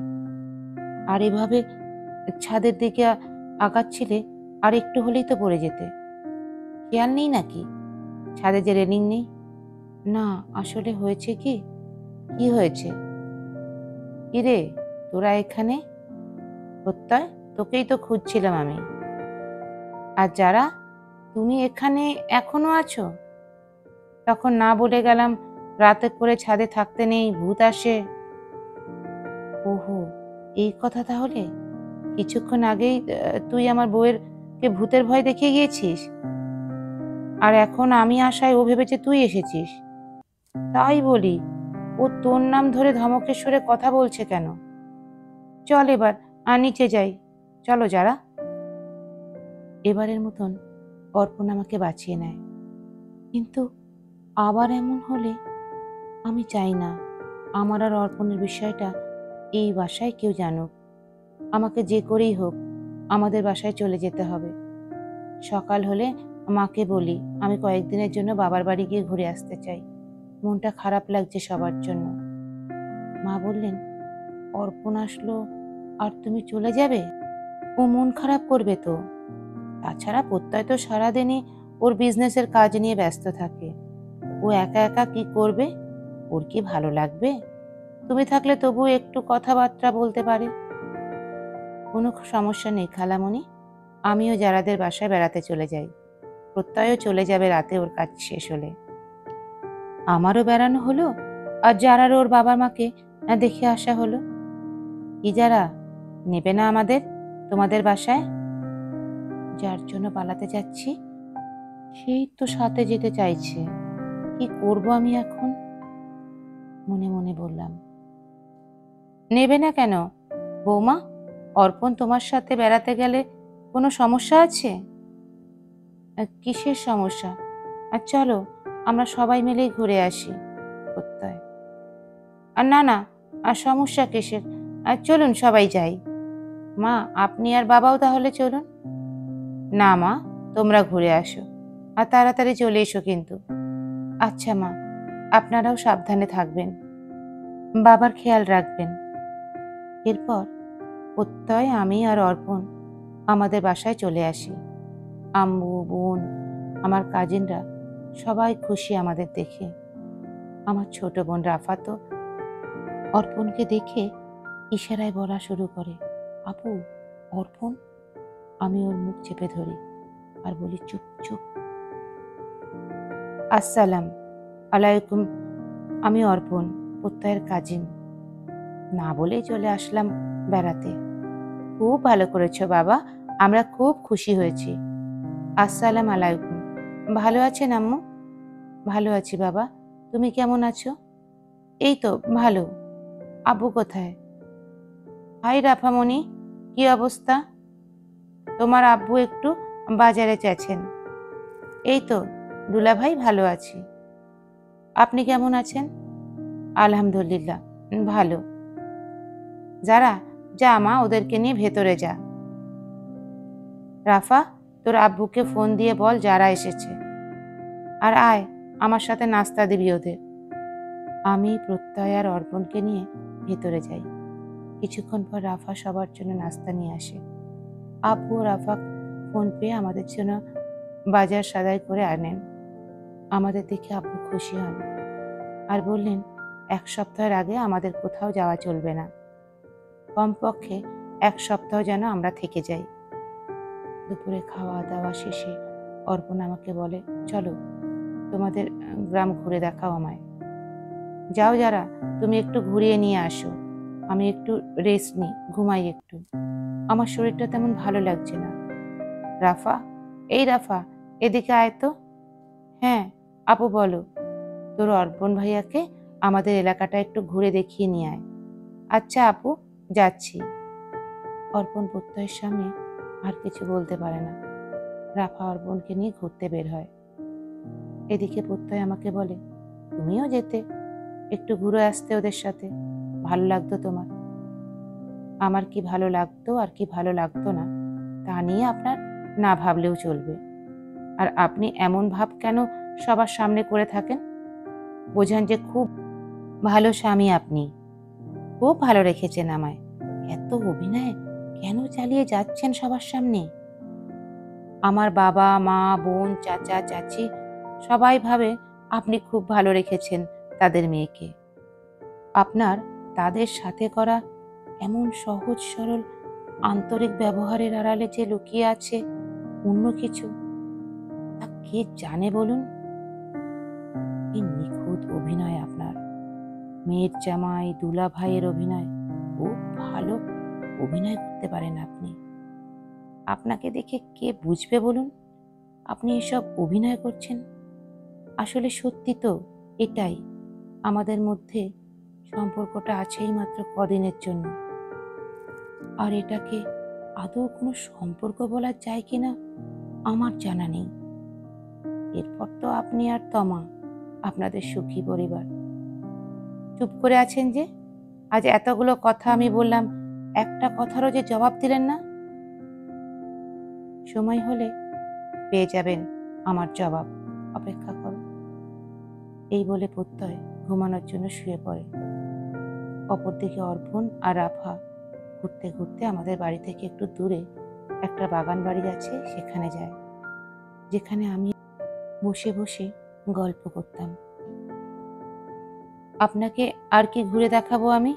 আর এভাবে ছাদের দিকে আগাচ্ছিলে, আর একটু হলেই তো পড়ে যেতে। খেয়াল নেই নাকি ছাদে যে রেলিং নেই? না, আসলে হয়েছে কি? কি হয়েছে? কিরে, তোরা এখানে? প্রত্যয়, তোকেই তো খুঁজছিলাম আমি। আর যারা, তুমি এখানে এখনো আছো? তখন না বলে গেলাম রাতে করে ছাদে থাকতে নেই, ভূত আসে। ওহো, এই কথা তাহলে? কিছুক্ষণ আগেই তুই আমার বউয়ের কে ভূতের ভয় দেখিয়ে গিয়েছিস, আর এখন আমি আসায় ও ভেবেছে তুই এসেছিস। তাই বলি, ও তোর নাম ধরে ধমকের সুরে কথা বলছে কেন? চল এবার নিচে যাই, চলো যারা। এবারের মতন অর্পণ আমাকে বাঁচিয়ে নেয়, কিন্তু আবার এমন হলে আমি চাই না আমার আর অর্পণের বিষয়টা এই বাসায় কেউ জানুক। আমাকে যে করেই হোক আমাদের বাসায় চলে যেতে হবে। সকাল হলে মাকে বলি আমি কয়েকদিনের জন্য বাবার বাড়ি গিয়ে ঘুরে আসতে চাই, মনটা খারাপ লাগছে সবার জন্য। মা বললেন, অর্পণ আসলো আর তুমি চলে যাবে? ও মন খারাপ করবে তো। তাছাড়া প্রত্যয় তো সারাদিনই ওর বিজনেসের কাজ নিয়ে ব্যস্ত থাকে। ও একা একা কি করবে? ওর কি ভালো লাগবে? তুমি থাকলে তবু একটু কথাবার্তা বলতে পারে। কোনো সমস্যা নেই খালামণি, আমিও যারাদের বাসায় বেড়াতে চলে যাই। প্রত্যয়ও চলে যাবে রাতে ওর কাজ শেষ হলে। আমারও বেড়ানো হলো, আর যারারও ওর বাবা মাকে দেখে আসা হলো। কি যারা, নেবে না আমাদের তোমাদের বাসায়? যার জন্য পালাতে যাচ্ছি সেই তো সাথে যেতে চাইছে। কি করব আমি এখন? মনে মনে বললাম। নেবে না কেন বৌমা? অর্পণ তোমার সাথে বেড়াতে গেলে কোনো সমস্যা আছে? কিসের সমস্যা? চলো আমরা সবাই মিলেই ঘুরে আসি। প্রত্যয়, না না, সমস্যা কিসের? চলুন সবাই যাই। মা, আপনি আর বাবাও তাহলে চলুন। না মা, তোমরা ঘুরে আসো, আর তাড়াতাড়ি চলে এসো কিন্তু। আচ্ছা মা, আপনারাও সাবধানে থাকবেন, বাবার খেয়াল রাখবেন। এরপর প্রত্যয়, আমি আর অর্পণ আমাদের বাসায় চলে আসি। আম্মু, বোন, আমার কাজিনরা সবাই খুশি আমাদের দেখে। আমার ছোট বোন রাফা তো অর্পণকে দেখে ইশারায় বলা শুরু করে, আপু, অর্পণ। আমি ওর মুখ চেপে ধরি আর বলি, চুপ চুপ। আসসালাম আলাইকুম, আমি অর্পণ, প্রত্যয়ের কাজিন। না বলেই চলে আসলাম বেড়াতে। খুব ভালো করেছো বাবা, আমরা খুব খুশি হয়েছি। আসসালাম আলাইকুম। ভালো আছেন আম্মু? ভালো আছি বাবা, তুমি কেমন আছো? এই তো ভালো। আব্বু কোথায়? হাই রাফামণি, কি অবস্থা? তোমার আব্বু একটু বাজারে গেছেন। এই তো দুলাভাই, ভালো আছি। আপনি কেমন আছেন? আলহামদুলিল্লাহ ভালো। যারা, যা মা, ওদেরকে নিয়ে ভেতরে যা। রাফা, তোর আব্বুকে ফোন দিয়ে বল যারা এসেছে, আর আয় আমার সাথে নাস্তা দিবি ওদের। আমি প্রত্যয় আর অর্পণকে নিয়ে ভেতরে যাই। কিছুক্ষণ পর রাফা সবার জন্য নাস্তা নিয়ে আসে। আব্বু ও রাফা ফোন পেয়ে আমাদের জন্য বাজার সদাই করে আনেন। আমাদের দেখে আব্বু খুশি হন আর বললেন, 1 সপ্তাহের আগে আমাদের কোথাও যাওয়া চলবে না, কমপক্ষে 1 সপ্তাহ যেন আমরা থেকে যাই। দুপুরে খাওয়া দাওয়া শেষে অর্পণ আমাকে বলে, চলো তোমাদের গ্রাম ঘুরে দেখাও আমায়। যাও যারা, তুমি একটু ঘুরিয়ে নিয়ে আসো, আমি একটু রেস্ট নিই, ঘুমাই একটু, আমার শরীরটা তেমন ভালো লাগছে না। রাফা, এই রাফা, এদিকে আয় তো। হ্যাঁ আপু বলো। তোর অর্পণ ভাইয়াকে আমাদের এলাকাটা একটু ঘুরে দেখিয়ে নিয়ে আয়। আচ্ছা আপু, যাচ্ছি। অর্পণ প্রত্যয়ের সামনে আর কিছু বলতে পারে না। রাফা অর্পণকে নিয়ে ঘুরতে বের হয়। এদিকে প্রত্যয় আমাকে বলে, তুমিও যেতে, একটু ঘুরে আসতে ওদের সাথে, ভালো লাগতো তোমার। আমার কি ভালো লাগতো আর কি ভালো লাগতো না তা নিয়ে আপনার না ভাবলেও চলবে। আর আপনি এমন ভাব কেন সবার সামনে করে থাকেন? বোঝান যে খুব ভালো স্বামী আপনি, খুব ভালো রেখেছেন আমায়। এত অভিনয় কেন চালিয়ে যাচ্ছেন সবার সামনে? আমার বাবা মা বোন চাচা চাচি সবাই ভাবে আপনি খুব ভালো রেখেছেন তাদের মেয়েকে। আপনার তাদের সাথে করা এমন সহজ সরল আন্তরিক ব্যবহারের আড়ালে যে লুকিয়ে আছে অন্য কিছু, তা কে জানে বলুন? কি নিখুঁত অভিনয় আপনার! মেয়ের জামাই দুলা ভাইয়ের অভিনয়, খুব ভালো অভিনয় করতে পারেন আপনি। আপনাকে দেখে কে বুঝবে বলুন আপনি এসব অভিনয় করছেন? আসলে সত্যি তো এটাই, আমাদের মধ্যে সম্পর্কটা আছেই মাত্র কদিনের জন্য, আর এটাকে আদৌ কোনো সম্পর্ক বলা যায় কিনা আমার জানা নেই। এরপর তো আপনি আর তমা, আপনাদের সুখী পরিবার। চুপ করে আছেন যে? আজ এতগুলো কথা আমি বললাম, একটা কথারও যে জবাব দিলেন না। সময় হলে পেয়ে যাবেন আমার জবাব, অপেক্ষা করো। এই বলে প্রত্যয় ঘুমানোর জন্য শুয়ে পড়ে। অপরদিকে অর্পণ আর আভা ঘুরতে ঘুরতে আমাদের বাড়ি থেকে একটু দূরে একটা বাগান বাড়ি আছে, সেখানে যায়, যেখানে আমি বসে বসে গল্প করতাম। আপনাকে আর কি ঘুরে দেখাবো আমি?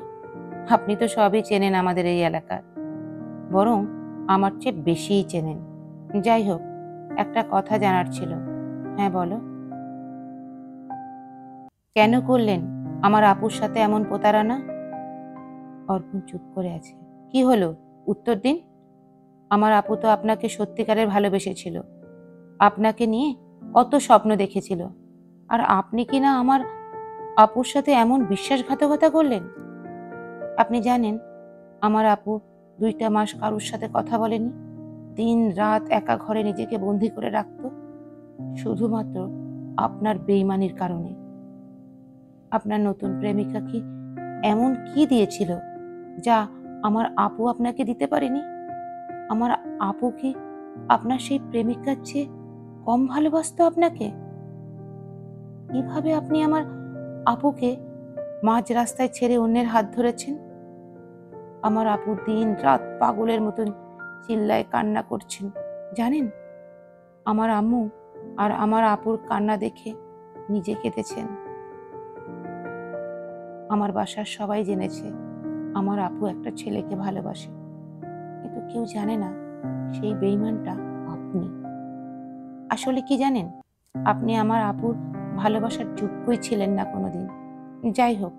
আপনি তো সবই চেনেন আমাদের এই এলাকার, বরং আমার চেয়ে বেশিই চেনেন। যাই হোক, একটা কথা জানার ছিল। হ্যাঁ বলো। কেন করলেন আমার আপুর সাথে এমন প্রতারণা? অর্পণ চুপ করে আছে। কি হলো, উত্তর দিন। আমার আপু তো আপনাকে সত্যিকারের ভালোবেসেছিল, আপনাকে নিয়ে কত স্বপ্ন দেখেছিল, আর আপনি কি না আমার আপুর সাথে এমন বিশ্বাসঘাতকতা করলেন? আপনি জানেন আমার আপু 2টা মাস কারুর সাথে কথা বলেনি, দিন রাত একা ঘরে নিজেকে বন্দি করে রাখতো, শুধুমাত্র আপনার বেইমানির কারণে। আপনার নতুন প্রেমিকা কি এমন কি দিয়েছিল যা আমার আপু আপনাকে দিতে পারেনি? আমার আপু কি আপনার সেই প্রেমিকার চেয়ে কম ভালোবাসতো আপনাকে? কিভাবে আপনি আমার আপুকে মাঝ রাস্তায় ছেড়ে অন্যের হাত ধরেছেন? আমার আপু দিন রাত পাগলের মতন চিল্লায় কান্না করছেন, জানেন? আমার আম্মু আর আমার আপুর কান্না দেখে নিজে কেঁদেছেন। আমার বাসার সবাই জেনেছে আমার আপু একটা ছেলেকে ভালোবাসে, কিন্তু কেউ জানে না সেই বেইমানটা আপনি। আসলে কি জানেন, আপনি আমার আপুর ভালোবাসার যোগ্যই ছিলেন না কোনোদিন। যাই হোক,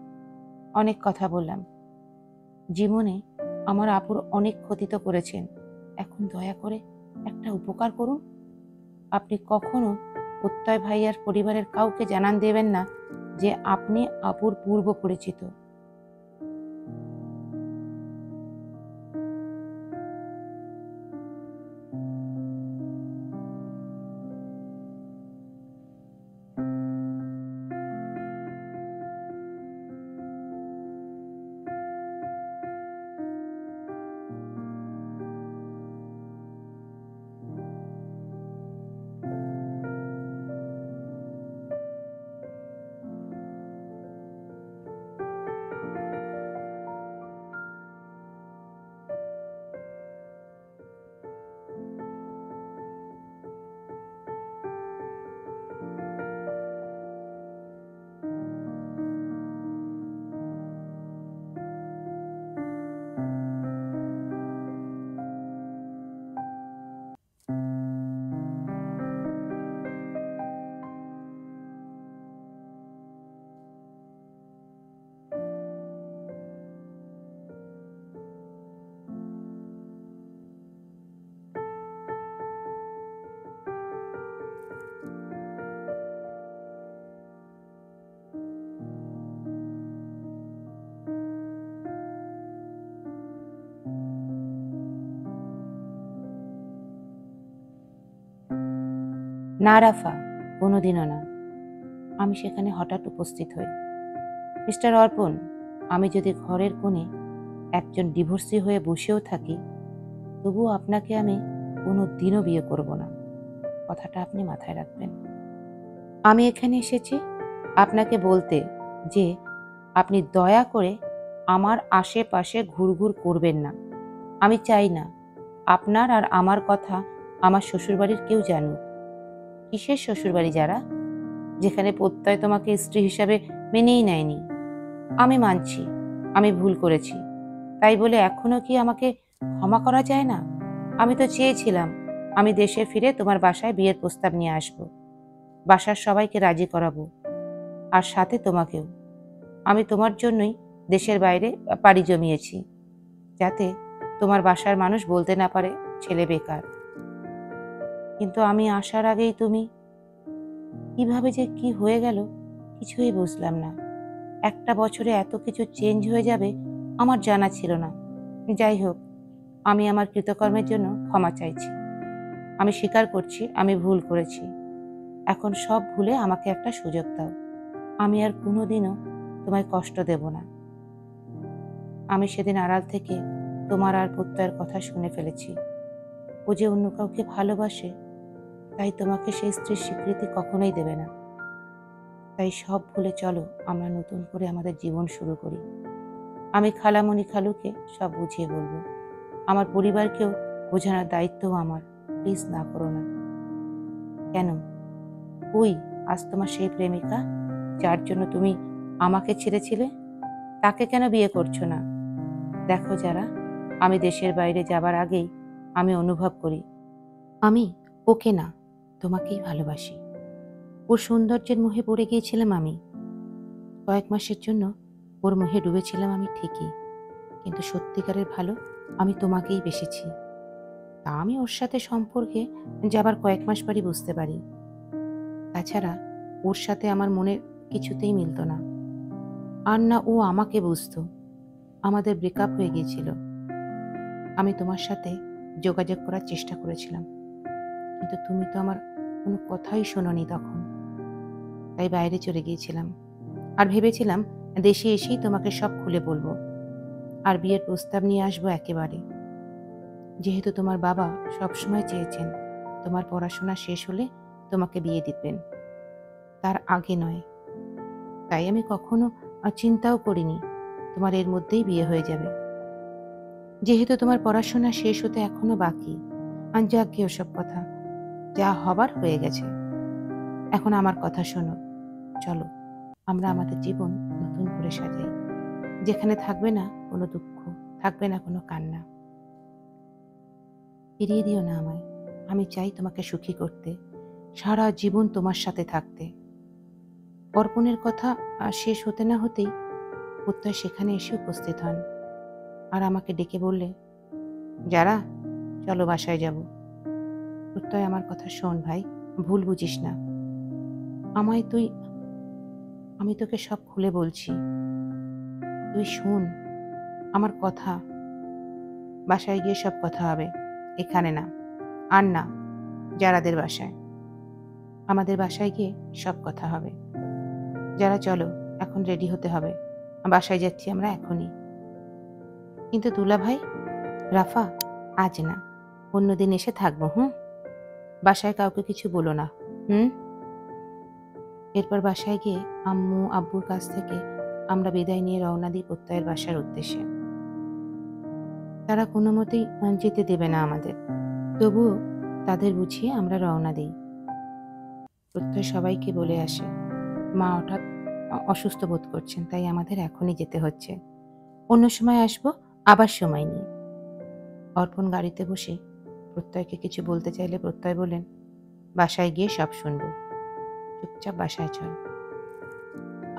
অনেক কথা বললাম। জীবনে আমার আপুর অনেক ক্ষতি তো করেছেন, এখন দয়া করে একটা উপকার করুন। আপনি কখনো প্রত্যয় ভাইয়ার পরিবারের কাউকে জানান দেবেন না যে আপনি আপুর পূর্ব পরিচিত। না রাফা, কোনোদিনও না। আমি সেখানে হঠাৎ উপস্থিত হই। মিস্টার অর্পণ, আমি যদি ঘরের কোণে একজন ডিভোর্সি হয়ে বসেও থাকি, তবুও আপনাকে আমি কোনো দিনও বিয়ে করব না। কথাটা আপনি মাথায় রাখবেন। আমি এখানে এসেছি আপনাকে বলতে যে আপনি দয়া করে আমার আশেপাশে ঘুরঘুর করবেন না। আমি চাই না আপনার আর আমার কথা আমার শ্বশুরবাড়ির কেউ জানুক। কিসের শ্বশুরবাড়ি যারা, যেখানে প্রত্যয় তোমাকে স্ত্রী হিসাবে মেনেই নেয়নি? আমি মানছি আমি ভুল করেছি, তাই বলে এখনো কি আমাকে ক্ষমা করা যায় না? আমি তো চেয়েছিলাম আমি দেশে ফিরে তোমার বাসায় বিয়ের প্রস্তাব নিয়ে আসব, বাসার সবাইকে রাজি করাবো, আর সাথে তোমাকেও। আমি তোমার জন্যই দেশের বাইরে পাড়ি জমিয়েছি, যাতে তোমার বাসার মানুষ বলতে না পারে ছেলে বেকার। কিন্তু আমি আসার আগেই তুমি কিভাবে যে কি হয়ে গেল কিছুই বুঝলাম না। একটা বছরে এত কিছু চেঞ্জ হয়ে যাবে আমার জানা ছিল না। যাই হোক, আমি আমার কৃতকর্মের জন্য ক্ষমা চাইছি। আমি স্বীকার করছি আমি ভুল করেছি। এখন সব ভুলে আমাকে একটা সুযোগ দাও। আমি আর কোনোদিনও তোমায় কষ্ট দেব না। আমি সেদিন আড়াল থেকে তোমার আর প্রত্যয়ের কথা শুনে ফেলেছি। ও যে অন্য কাউকে ভালোবাসে, তাই তোমাকে সেই স্ত্রীর স্বীকৃতি কখনোই দেবে না। তাই সব ভুলে চলো আমরা নতুন করে আমাদের জীবন শুরু করি। আমি খালামণি খালুকে সব বুঝিয়ে বলবো। আমার পরিবারকেও বোঝানোর দায়িত্বও আমার। প্লিজ না করো না। কেন? ওই আজ তোমার সেই প্রেমিকা যার জন্য তুমি আমাকে ছেড়েছিলে, তাকে কেন বিয়ে করছো না? দেখো যারা, আমি দেশের বাইরে যাবার আগেই আমি অনুভব করি আমি ওকে না, তোমাকেই ভালোবাসি। ওর সৌন্দর্যের মোহে পড়ে গিয়েছিলাম আমি। কয়েক মাসের জন্য ওর মোহে ডুবেছিলাম আমি ঠিকই, কিন্তু সত্যিকারের ভালো আমি তোমাকেই বেসেছি। তা আমি ওর সাথে সম্পর্কে যাবার কয়েক মাস পরই বুঝতে পারি। তাছাড়া ওর সাথে আমার মনের কিছুতেই মিলত না। আর না ও আমাকে বুঝতো। আমাদের ব্রেকআপ হয়ে গিয়েছিল। আমি তোমার সাথে যোগাযোগ করার চেষ্টা করেছিলাম, কিন্তু তুমি তো আমার কোনো কথাই শোনোনি তখন। তাই বাইরে চলে গিয়েছিলাম আর ভেবেছিলাম দেশে এসেই তোমাকে সব খুলে বলবো আর বিয়ের প্রস্তাব নিয়ে আসবো একেবারে। যেহেতু তোমার বাবা সবসময় চেয়েছেন তোমার পড়াশোনা শেষ হলে তোমাকে বিয়ে দিবেন, তার আগে নয়। তাই আমি কখনো চিন্তাও করিনি তোমার এর মধ্যেই বিয়ে হয়ে যাবে। যেহেতু তোমার পড়াশোনা শেষ হতে এখনো বাকি, আর যাক ওসব কথা, যা হবার হয়ে গেছে। এখন আমার কথা শোনো, চলো আমরা আমাদের জীবন নতুন করে সাজাই, যেখানে থাকবে না কোনো দুঃখ, থাকবে না কোনো কান্না। ফিরিয়ে দিও না আমায়। আমি চাই তোমাকে সুখী করতে, সারা জীবন তোমার সাথে থাকতে। অর্পণের কথা শেষ হতে না হতেই প্রত্যয় সেখানে এসে উপস্থিত হন আর আমাকে ডেকে বললে, যারা চলো বাসায় যাব। প্রত্যয় আমার কথা শোন ভাই, ভুল বুঝিস না আমায় তুই। আমি তোকে সব খুলে বলছি, তুই শোন আমার কথা। বাসায় গিয়ে সব কথা হবে, এখানে না। আর না, যারাদের বাসায়। আমাদের বাসায় গিয়ে সব কথা হবে। যারা চলো, এখন রেডি হতে হবে, বাসায় যাচ্ছি আমরা এখনই। কিন্তু দুলা ভাই, রাফা, আজ না, অন্যদিন এসে থাকবো। বাসায় কাউকে কিছু বলো না। এরপর বাসায় গিয়ে আম্মু আব্বুর কাছ থেকে আমরা বিদায় নিয়ে রওনা দিই প্রত্যয়ের বাসার উদ্দেশ্যে। তারা কোনো মতেই যেতে দেবে না আমাদের, তবুও তাদের বুঝিয়ে আমরা রওনা দিই। প্রত্যয় সবাইকে বলে আসে মা হঠাৎ অসুস্থ বোধ করছেন, তাই আমাদের এখনই যেতে হচ্ছে। অন্য সময় আসবো, আবার সময় নিয়ে। অর্পণ গাড়িতে বসে প্রত্যয়কে কিছু বলতে চাইলে প্রত্যয় বলেন, বাসায় গিয়ে সব শুনবো, চুপচাপ বাসায় চল।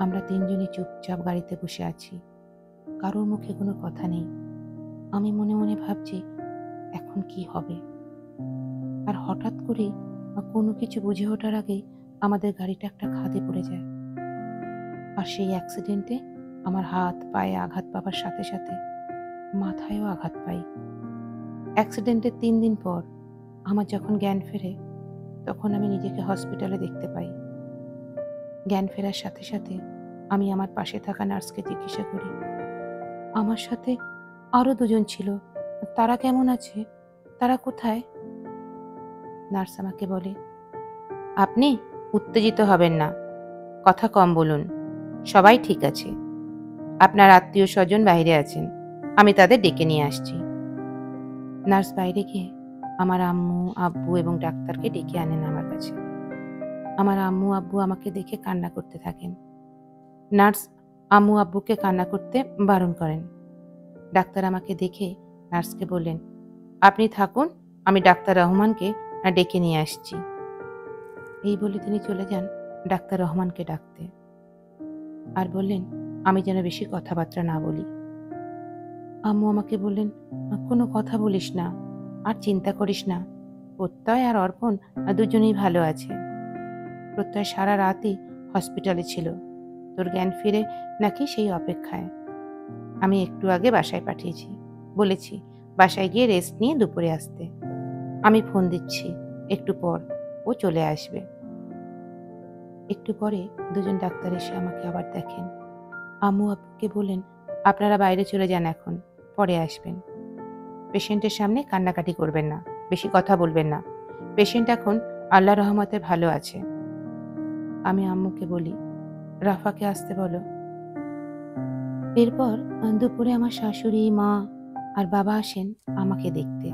আমরা তিনজনই চুপচাপ গাড়িতে বসে আছি, কারোর মুখে কোনো কথা নেই। আমি মনে মনে ভাবছি এখন কি হবে। আর হঠাৎ করেই কোনো কিছু বুঝে ওঠার আগেই আমাদের গাড়িটা একটা খাদে পড়ে যায়। আর সেই অ্যাক্সিডেন্টে আমার হাত পায়ে আঘাত পাবার সাথে সাথে মাথায়ও আঘাত পাই। অ্যাক্সিডেন্টের 3 দিন পর আমার যখন জ্ঞান ফেরে, তখন আমি নিজেকে হসপিটালে দেখতে পাই। জ্ঞান ফেরার সাথে সাথে আমি আমার পাশে থাকা নার্সকে জিজ্ঞাসা করি, আমার সাথে আরো 2 জন ছিল, তারা কেমন আছে, তারা কোথায়? নার্স আমাকে বলে, আপনি উত্তেজিত হবেন না, কথা কম বলুন, সবাই ঠিক আছে। আপনার আত্মীয় স্বজন বাইরে আছেন, আমি তাদের ডেকে নিয়ে আসছি। নার্স বাইরে গিয়ে আমার আম্মু আব্বু এবং ডাক্তারকে ডেকে আনেন আমার কাছে। আমার আম্মু আব্বু আমাকে দেখে কান্না করতে থাকেন। নার্স আম্মু আব্বুকে কান্না করতে বারণ করেন। ডাক্তার আমাকে দেখে নার্সকে বললেন, আপনি থাকুন, আমি ডাক্তার রহমানকে ডেকে নিয়ে আসছি। এই বলে তিনি চলে যান ডাক্তার রহমানকে ডাকতে, আর বললেন আমি যেন বেশি কথাবার্তা না বলি। আম্মু আমাকে বললেন, কোনো কথা বলিস না, আর চিন্তা করিস না, প্রত্যয় আর অর্পণ দুজনেই ভালো আছে। প্রত্যয় সারা রাতই হসপিটালে ছিল, তোর জ্ঞান ফিরে নাকি সেই অপেক্ষায়। আমি একটু আগে বাসায় পাঠিয়েছি, বলেছি বাসায় গিয়ে রেস্ট নিয়ে দুপুরে আসতে। আমি ফোন দিচ্ছি, একটু পর ও চলে আসবে। একটু পরে দুজন ডাক্তার এসে আমাকে আবার দেখেন। আম্মু আব্বুকে বললেন, আপনারা বাইরে চলে যান, এখন পরে আসবেন। পেশেন্টের সামনে কান্নাকাটি করবেন না, বেশি কথা বলবেন না। পেশেন্ট এখন আল্লাহ রহমতে ভালো আছে। আমি আম্মুকে বলি, রাফাকে আসতে বলো। এরপর দুপুরে আমার শাশুড়ি, মা আর বাবা আসেন আমাকে দেখতে।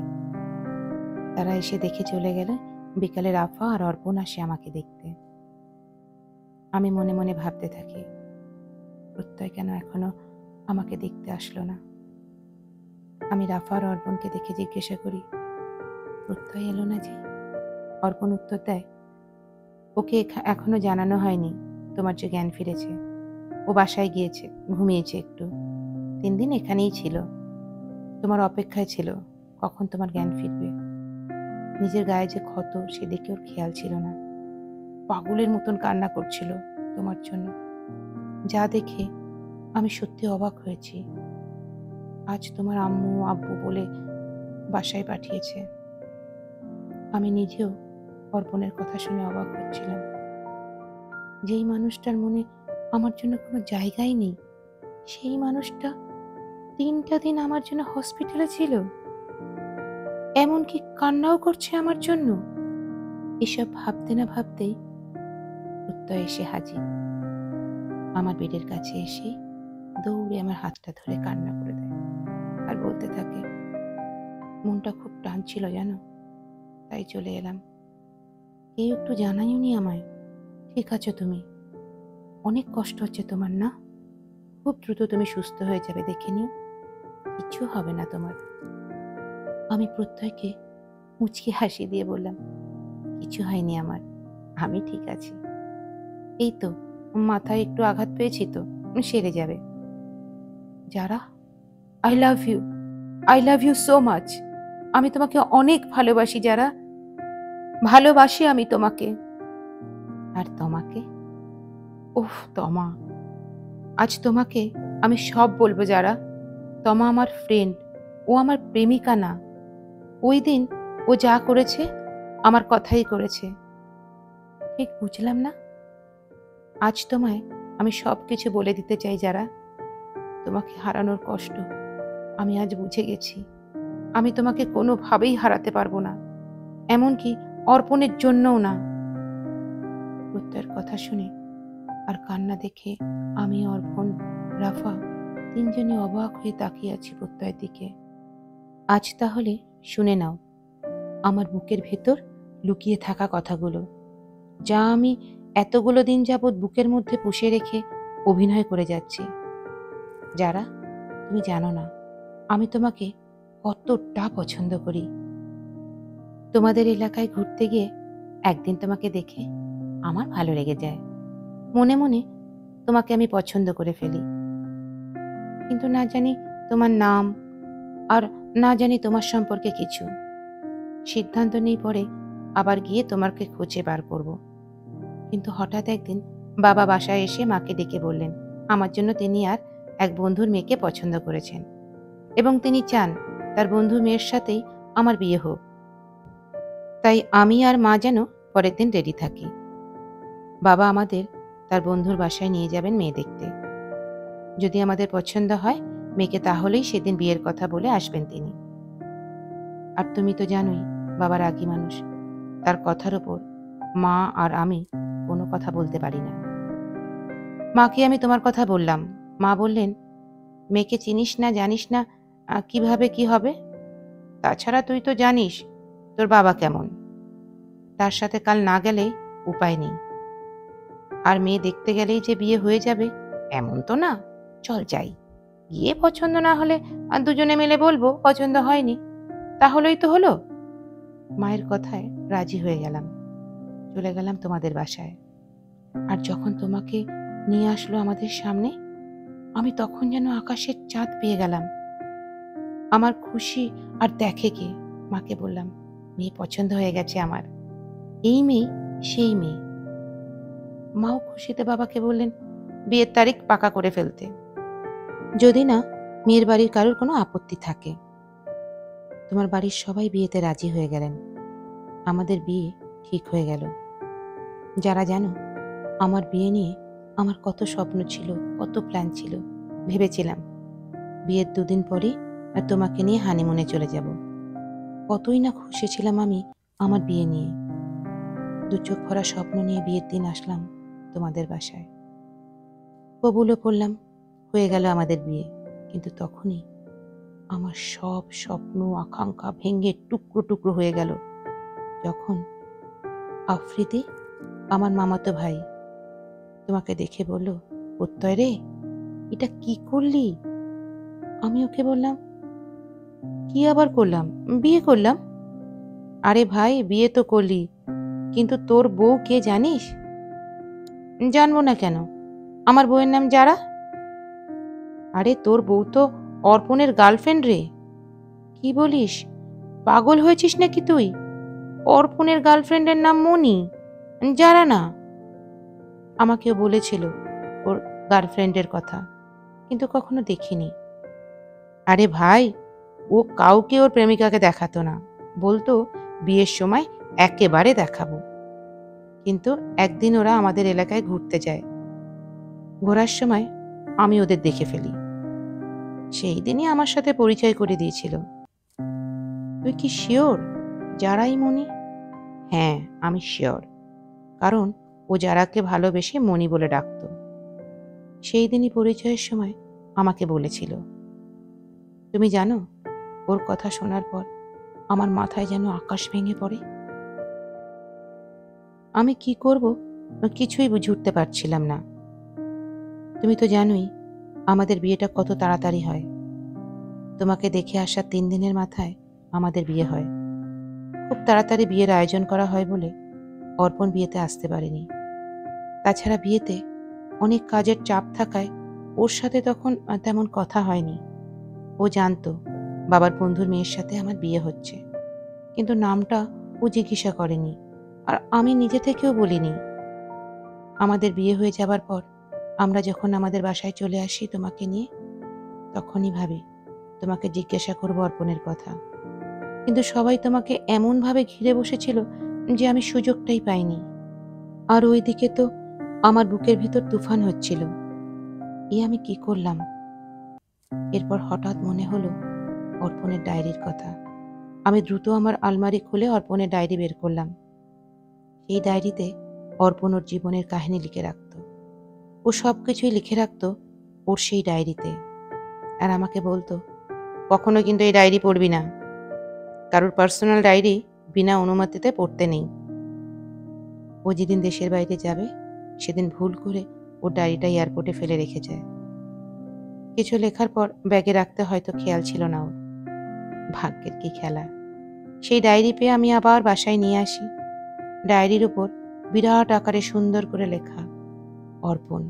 তারা এসে দেখে চলে গেলে বিকালে রাফা আর অর্পণ আসে আমাকে দেখতে। আমি মনে মনে ভাবতে থাকি, প্রত্যয় কেন এখনো আমাকে দেখতে আসলো না। আমি রাফা আর অর্পণকে দেখে জিজ্ঞাসা করি, প্রত্যয় এলো না যে? অর্পণ উত্তর দেয়, ওকে এখনো জানানো হয়নি তোমার যে জ্ঞান ফিরেছে। ও বাসায় গিয়েছে, ঘুমিয়েছে একটু, 3 দিন এখানেই ছিল, তোমার অপেক্ষায় ছিল কখন তোমার জ্ঞান ফিরবে। নিজের গায়ে যে ক্ষত সেদিকে ওর খেয়াল ছিল না, পাগলের মতন কান্না করছিল তোমার জন্য। যা দেখে আমি সত্যি অবাক হয়েছি। আজ তোমার আম্মু আব্বু বলে বাসায় পাঠিয়েছে। আমি নিজেও অর্পণের কথা শুনে অবাক হচ্ছিলাম। যেই মানুষটার মনে আমার জন্য কোনো জায়গাই নেই, সেই মানুষটা 3টা দিন আমার জন্য হসপিটালে ছিল, এমনকি কান্নাও করছে আমার জন্য। এসব ভাবতে না ভাবতেই প্রত্যয় এসে হাজির। আমার বেডের কাছে এসে দৌড়ে আমার হাতটা ধরে কান্না করে দেয় আর বলতে থাকে, মনটা খুব টানছিল জানো, তাই চলে এলাম। কেউ একটু জানাইওনি আমায়। ঠিক আছো তুমি? অনেক কষ্ট হচ্ছে তোমার না? খুব দ্রুত তুমি সুস্থ হয়ে যাবে, দেখে নিও, কিছু হবে না তোমার। আমি প্রত্যয়কে মুচকি হাসি দিয়ে বললাম, কিছু হয়নি আমার, আমি ঠিক আছি। এই তো মাথায় একটু আঘাত পেয়েছি, তো সেরে যাবে। যারা, I love you, I love you so much. আমি তোমাকে অনেক ভালোবাসি যারা, ভালোবাসি আমি তোমাকে। আর তোমাকে, উফ তমা, আজ তোমাকে আমি সব বলবো যারা। তমা আমার ফ্রেন্ড, ও আমার প্রেমিকা না। ওই দিন ও যা করেছে আমার কথাই করেছে। ঠিক বুঝলাম না? আজ তোমায় আমি সব কিছু বলে দিতে চাই যারা। তোমাকে হারানোর কষ্ট আমি আজ বুঝে গেছি। আমি তোমাকে কোনোভাবেই হারাতে পারবো না, এমনকি অর্পণের জন্যও না। প্রত্যয়ের কথা শুনে আর কান্না দেখে আমি, অর্পণ, রাফা 3জনই অবাক হয়ে তাকিয়ে আছি প্রত্যয়ের দিকে। আজ তাহলে শুনে নাও আমার বুকের ভেতর লুকিয়ে থাকা কথাগুলো, যা আমি এতগুলো দিন যাবৎ বুকের মধ্যে পুষে রেখে অভিনয় করে যাচ্ছি। যারা, তুমি জানো না আমি তোমাকে কতটা পছন্দ করি। তোমাদের এলাকায় ঘুরতে গিয়ে একদিন তোমাকে দেখে আমার ভালো লেগে যায়। মনে মনে তোমাকে আমি পছন্দ করে ফেলি, কিন্তু না জানি তোমার নাম, আর না জানি তোমার সম্পর্কে কিছু। সিদ্ধান্ত নেই পরে আবার গিয়ে তোমাকে খুঁজে বার করব। কিন্তু হঠাৎ একদিন বাবা বাসায় এসে মাকে ডেকে বললেন আমার জন্য তিনি আর এক বন্ধুর মেয়েকে পছন্দ করেছেন এবং তিনি চান তার বন্ধু মেয়ের সাথেই আমার বিয়ে হোক। তাই আমি আর মা যেন পরের দিন রেডি থাকি। বাবা আমাদের তার বন্ধুর বাসায় নিয়ে যাবেন মেয়ে দেখতে। যদি আমাদের পছন্দ হয় মেয়েকে, তাহলেই সেদিন বিয়ের কথা বলে আসবেন তিনি। আর তুমি তো জানোই বাবা রাগী মানুষ, তার কথার ওপর মা আর আমি কোনো কথা বলতে পারি না। মাকে আমি তোমার কথা বললাম। মা বললেন, মেয়েকে চিনিস না, জানিস না, কিভাবে কি হবে? তাছাড়া তুই তো জানিস তোর বাবা কেমন। তার সাথে কাল না গেলে উপায় নেই। আর মেয়ে দেখতে গেলেই যে বিয়ে হয়ে যাবে এমন তো না। চল যাই, গিয়ে পছন্দ না হলে আর দুজনে মিলে বলবো পছন্দ হয়নি, তাহলেই তো হলো। মায়ের কথায় রাজি হয়ে গেলাম, চলে গেলাম তোমাদের বাসায়। আর যখন তোমাকে নিয়ে আসলো আমাদের সামনে, আমি তখন যেন আকাশের চাঁদ পেয়ে গেলাম। আমার খুশি আর দেখে কে। মাকে বললাম, মেয়ে পছন্দ হয়ে গেছে আমার, এই মেয়ে সেই মেয়ে। মাও খুশিতে বাবাকে বললেন, বিয়ের তারিখ পাকা করে ফেলতে, যদি না মেয়ের বাড়ির কারোর কোনো আপত্তি থাকে। তোমার বাড়ির সবাই বিয়েতে রাজি হয়ে গেলেন। আমাদের বিয়ে ঠিক হয়ে গেল। যারা জানো, আমার বিয়ে নিয়ে আমার কত স্বপ্ন ছিল, কত প্ল্যান ছিল। ভেবেছিলাম বিয়ের 2 দিন পরে আর তোমাকে নিয়ে হানিমুনে চলে যাব। কতই না খুশি ছিলাম আমি আমার বিয়ে নিয়ে। 2 চোখ ভরা স্বপ্ন নিয়ে বিয়ের দিন আসলাম তোমাদের বাসায়। কবুলও করলাম, হয়ে গেল আমাদের বিয়ে। কিন্তু তখনই আমার সব স্বপ্ন আকাঙ্ক্ষা ভেঙে টুকরো টুকরো হয়ে গেল যখন আফ্রিদি, আমার মামাতো ভাই, তোমাকে দেখে বলল, প্রত্যয় রে, এটা কি করলি? আমি ওকে বললাম, কি আবার করলাম? বিয়ে করলাম। আরে ভাই, বিয়ে তো করলি, কিন্তু তোর বউ কে জানিস? জানবো না কেন? আমার বউয়ের নাম যারা। আরে তোর বউ তো অর্পণের গার্লফ্রেন্ড রে। কি বলিস? পাগল হয়েছিস নাকি তুই? অর্পণের গার্লফ্রেন্ডের নাম মনি, যারা না। আমাকেও বলেছিল ওর গার্লফ্রেন্ডের কথা, কিন্তু কখনো দেখিনি। আরে ভাই, ও কাউকে ওর প্রেমিকাকে দেখাতো না, বলতো বিয়ের সময় একেবারে দেখাবো। কিন্তু একদিন ওরা আমাদের এলাকায় ঘুরতে যায়। ঘোরার সময় আমি ওদের দেখে ফেলি। সেই দিনই আমার সাথে পরিচয় করে দিয়েছিল। তুই কি শিওর যারাই মনি? হ্যাঁ, আমি শিওর, কারণ ও যারাকে ভালোবেসে মনি বলে ডাকতো। সেই দিনই পরিচয়ের সময় আমাকে বলেছিল। তুমি জানো, ওর কথা শোনার পর আমার মাথায় যেন আকাশ ভেঙে পড়ে। আমি কি করব কিছুই বুঝে উঠতে পারছিলাম না। তুমি তো জানোই আমাদের বিয়েটা কত তাড়াতাড়ি হয়। তোমাকে দেখে আসার 3 দিনের মাথায় আমাদের বিয়ে হয়। খুব তাড়াতাড়ি বিয়ের আয়োজন করা হয় বলে অর্পণ বিয়েতে আসতে পারেনি। তাছাড়া বিয়েতে অনেক কাজের চাপ থাকায় ওর সাথে তখন তেমন কথা হয়নি। ও জানতো বাবার বন্ধুর মেয়ের সাথে আমার বিয়ে হচ্ছে, কিন্তু নামটা ও জিজ্ঞাসা করেনি, আর আমি নিজে থেকেও বলিনি। আমাদের বিয়ে হয়ে যাবার পর আমরা যখন আমাদের বাসায় চলে আসি তোমাকে নিয়ে, তখনই ভাবি তোমাকে জিজ্ঞাসা করব অর্পণের কথা। কিন্তু সবাই তোমাকে এমনভাবে ঘিরে বসেছিল যে আমি সুযোগটাই পাইনি। আর ওইদিকে তো আমার বুকের ভিতর তুফান হচ্ছিল। আমি কি করলাম? এরপর হঠাৎ মনে হলো অর্পণের ডায়েরির কথা। আমি দ্রুত আমার আলমারি খুলে অর্পণের ডায়েরি বের করলাম। এই ডায়েরিতে অর্পণ ওর জীবনের কাহিনী লিখে রাখত। ও সবকিছুই লিখে রাখত ওর সেই ডায়েরিতে। আর আমাকে বলতো, কখনো কিন্তু এই ডায়েরি পড়বি না। কারোর পার্সোনাল ডায়েরি বিনা অনুমতিতে পড়তে নেই। ও যেদিন দেশের বাইরে যাবে সেদিন ভুল করে ও ডায়েরিটা এয়ারপোর্টে ফেলে রেখে যায়। কিছু লেখার পর ব্যাগে রাখতে হয়তো খেয়াল ছিল না ওর। ভাগ্যের কি খেলা! সেই ডায়েরি পেয়ে আমি আবার বাসায় নিয়ে আসি। ডায়েরির উপর বিরাট আকারে সুন্দর করে লেখা অর্পণ।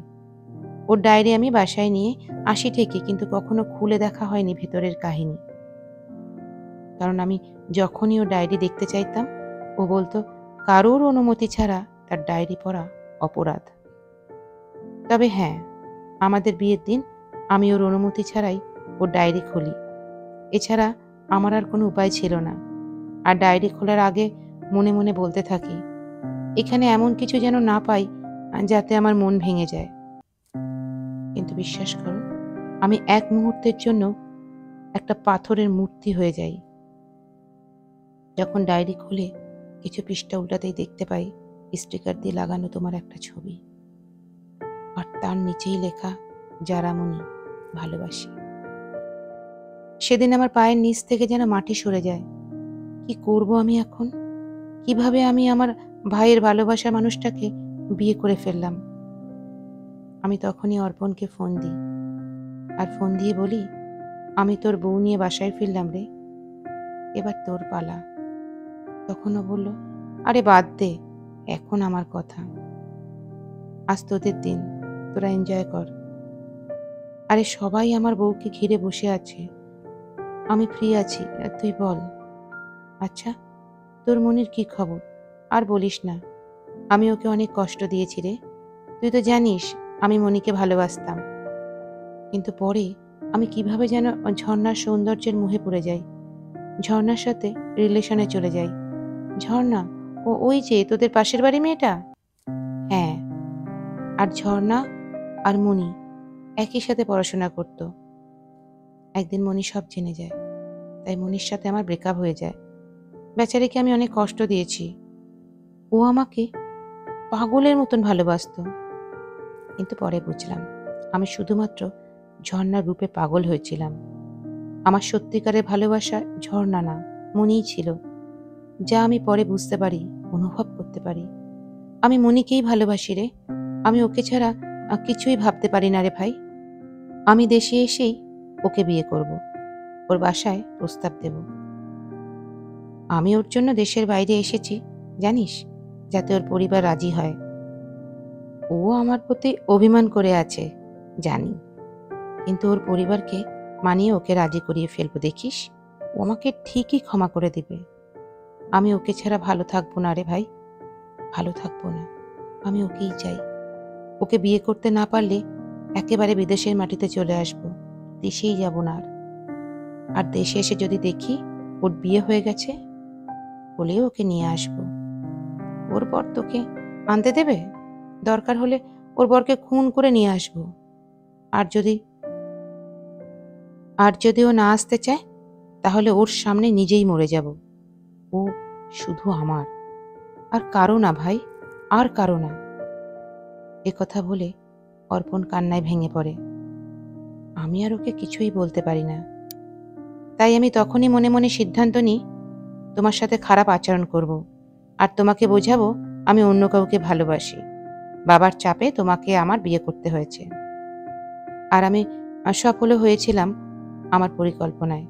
ওর ডায়েরি আমি বাসায় নিয়ে আসি ঠিকই, কিন্তু কখনো খুলে দেখা হয়নি ভেতরের কাহিনী। কারণ আমি যখনই ও ডায়েরি দেখতে চাইতাম, ও বলতো কারোর অনুমতি ছাড়া তার ডায়েরি পড়া অপরাধ। তবে হ্যাঁ, আমাদের বিয়ের দিন আমি ওর অনুমতি ছাড়াই ওর ডায়েরি খুলি। এছাড়া আমার আর কোনো উপায় ছিল না। আর ডায়েরি খোলার আগে মনে মনে বলতে থাকি, এখানে এমন কিছু যেন না পাই যাতে আমার মন ভেঙে যায়। কিন্তু বিশ্বাস করো, আমি এক মুহূর্তের জন্য একটা পাথরের মূর্তি হয়ে যাই। যখন ডায়েরি খুলে কিছু পৃষ্ঠা উল্টাতেই দেখতে পাই স্টিকার দিয়ে লাগানো তোমার একটা ছবি, আর তার নিচেই লেখা জারামণি, ভালোবাসি। সেদিন আমার পায়ের নিচ থেকে যেন মাটি সরে যায়। কি করব আমি এখন? কিভাবে আমি আমার ভাইয়ের ভালোবাসার মানুষটাকে বিয়ে করে ফেললাম? আমি তখনই অর্পণকে ফোন দিই, আর ফোন দিয়ে বলি, আমি তোর বউ নিয়ে বাসায় ফিরলাম রে, এবার তোর পালা। তখনও বলল, আরে বাদ দে, এখন আমার কথা। আজ তোদের দিন, তোরা এনজয় কর। আরে সবাই আমার বউকে ঘিরে বসে আছে, আমি ফ্রি আছি, তুই বল। আচ্ছা, তোর মনির কি খবর? আর বলিস না, আমি ওকে অনেক কষ্ট দিয়েছি রে। তুই তো জানিস আমি মণিকে ভালোবাসতাম, কিন্তু পরে আমি কিভাবে যেন ঝর্ণার সৌন্দর্যের মোহে পড়ে যাই। ঝর্ণার সাথে রিলেশনে চলে যাই। ঝর্ণা, ওই যে তোদের পাশের বাড়ি মেয়েটা? হ্যাঁ। আর ঝর্ণা আর মণি একই সাথে পড়াশোনা করত। একদিন মণি সব জেনে যায়, তাই মণির সাথে আমার ব্রেকআপ হয়ে যায়। বেচারিকে আমি অনেক কষ্ট দিয়েছি। ও আমাকে পাগলের মতন ভালোবাসতো, কিন্তু পরে বুঝলাম আমি শুধুমাত্র ঝর্ণার রূপে পাগল হয়েছিলাম। আমার সত্যিকারের ভালোবাসা ঝর্ণা না, মণিই ছিল, যা আমি পরে বুঝতে পারি, অনুভব করতে পারি। আমি মণিকেই ভালোবাসি রে। আমি ওকে ছাড়া কিছুই ভাবতে পারি না রে ভাই। আমি দেশে এসেই ওকে বিয়ে করব, ওর বাসায় প্রস্তাব দেব। আমি ওর জন্য দেশের বাইরে এসেছি, জানিস, যাতে ওর পরিবার রাজি হয়। ও আমার প্রতি অভিমান করে আছে, জানি, কিন্তু ওর পরিবারকে মানিয়ে ওকে রাজি করিয়ে ফেলবো, দেখিস। ও আমাকে ঠিকই ক্ষমা করে দিবে। আমি ওকে ছাড়া ভালো থাকবো না রে ভাই, ভালো থাকবো না। আমি ওকেই চাই। ওকে বিয়ে করতে না পারলে একেবারে বিদেশের মাটিতে চলে আসবো, দেশেই যাব না আর। আর দেশে এসে যদি দেখি ওর বিয়ে হয়ে গেছে, বলেও ওকে নিয়ে আসবো। ওর বর তোকে আনতে দেবে? দরকার হলে ওর বরকে খুন করে নিয়ে আসবো। আর যদি ও না আসতে চায়, তাহলে ওর সামনে নিজেই মরে যাব। ও শুধু আমার, আর কারো না ভাই, আর কারো না। কথা বলে অর্পণ কান্নায় ভেঙে পড়ে। আমি আর ওকে কিছুই বলতে পারি না। তাই আমি তখনই মনে মনে সিদ্ধান্ত নিই, তোমার সাথে খারাপ আচরণ করব, আর তোমাকে বোঝাবো আমি অন্য কাউকে ভালোবাসি। বাবার চাপে তোমাকে আমার বিয়ে করতে হয়েছে। আর আমি সফলও হয়েছিলাম আমার পরিকল্পনায়।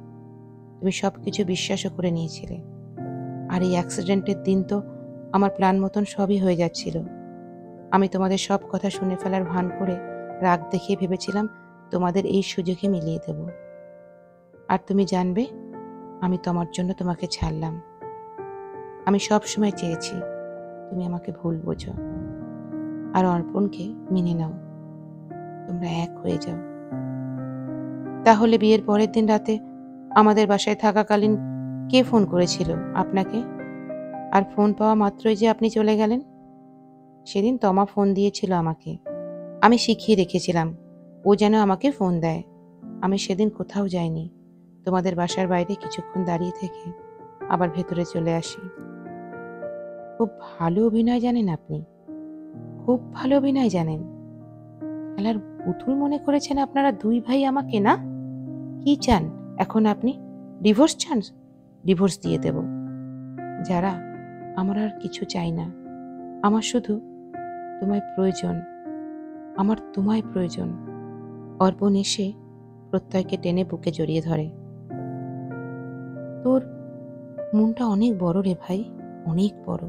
তুমি সবকিছু বিশ্বাসও করে নিয়েছিলে। আর এই অ্যাক্সিডেন্টের দিন তো আমার প্ল্যান মতন সবই হয়ে যাচ্ছিল। আমি তোমাদের সব কথা শুনে ফেলার ভান করে রাগ দেখিয়ে ভেবেছিলাম তোমাদের এই সুযোগে মিলিয়ে দেব। আর তুমি জানবে, আমি তোমার জন্য তোমাকে ছাড়লাম। আমি সব সময় চেয়েছি তুমি আমাকে ভুল বোঝো, আর অর্পণকে মেনে নাও, তোমরা এক হয়ে যাও। তাহলে বিয়ের পরের দিন রাতে আমাদের বাসায় থাকাকালীন কে ফোন করেছিল আপনাকে? আর ফোন পাওয়া মাত্রই যে আপনি চলে গেলেন? সেদিন তমা ফোন দিয়েছিল আমাকে। আমি শিখিয়ে রেখেছিলাম ও যেন আমাকে ফোন দেয়। আমি সেদিন কোথাও যাইনি, তোমাদের বাসার বাইরে কিছুক্ষণ দাঁড়িয়ে থেকে আবার ভেতরে চলে আসি। খুব ভালো অভিনয় জানেন আপনি, খুব ভালো অভিনয় জানেন। খেলার পুতুল মনে করেছেন আপনারা দুই ভাই আমাকে, না? কি চান এখন আপনি? ডিভোর্স চান? ডিভোর্স দিয়ে দেব। যারা, আমার আর কিছু চাই না। আমার শুধু তোমায় প্রয়োজন, আমার তোমায় প্রয়োজন। অর্পণ এসে প্রত্যয়কে টেনে বুকে জড়িয়ে ধরে। তোর মনটা অনেক বড় রে ভাই, অনেক বড়।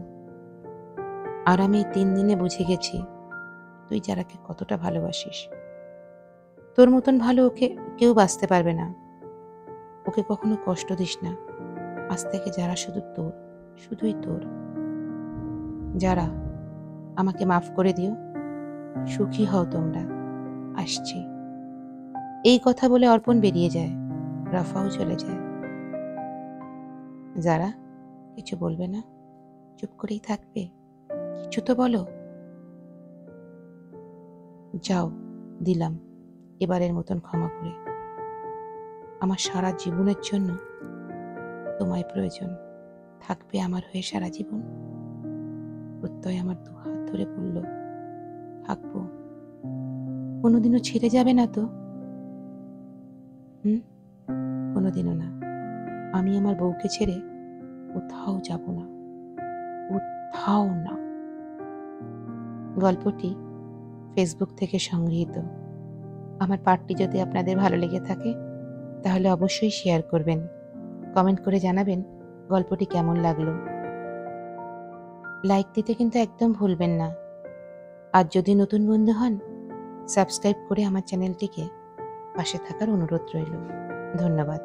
আর আমি 3 দিনে বুঝে গেছি তুই যারাকে কতটা ভালোবাসিস। তোর মতন ভালো ওকে কেউ বাঁচতে পারবে না। ওকে কখনো কষ্ট দিস না। আজ থেকে যারা শুধু তোর, শুধুই তোর। যারা, আমাকে মাফ করে দিও। সুখী হও তোমরা। আসছি। এই কথা বলে অর্পণ বেরিয়ে যায়। রাফাও চলে যায়। যারা, কিছু বলবে না? চুপ করেই থাকবে? কিছু তো বলো। যাও, দিলাম এবারের মতন ক্ষমা করে। আমার সারা জীবনের জন্য তোমায় প্রয়োজন। থাকবে আমার হয়ে সারা জীবন? প্রত্যয় আমার 2 হাত ধরে বলল, থাকবো। কোনোদিনও ছেড়ে যাবে না তো? কোনোদিনও না। আমি আমার বউকে ছেড়ে কোথাও যাব না, কোথাও না। গল্পটি ফেসবুক থেকে সংগৃহীত। আমার পাঠটি যদি আপনাদের ভালো লেগে থাকে, তাহলে অবশ্যই শেয়ার করবেন। কমেন্ট করে জানাবেন গল্পটি কেমন লাগলো। লাইক দিতে কিন্তু একদম ভুলবেন না। আর যদি নতুন বন্ধু হন, সাবস্ক্রাইব করে আমার চ্যানেলটিকে পাশে থাকার অনুরোধ রইল। ধন্যবাদ।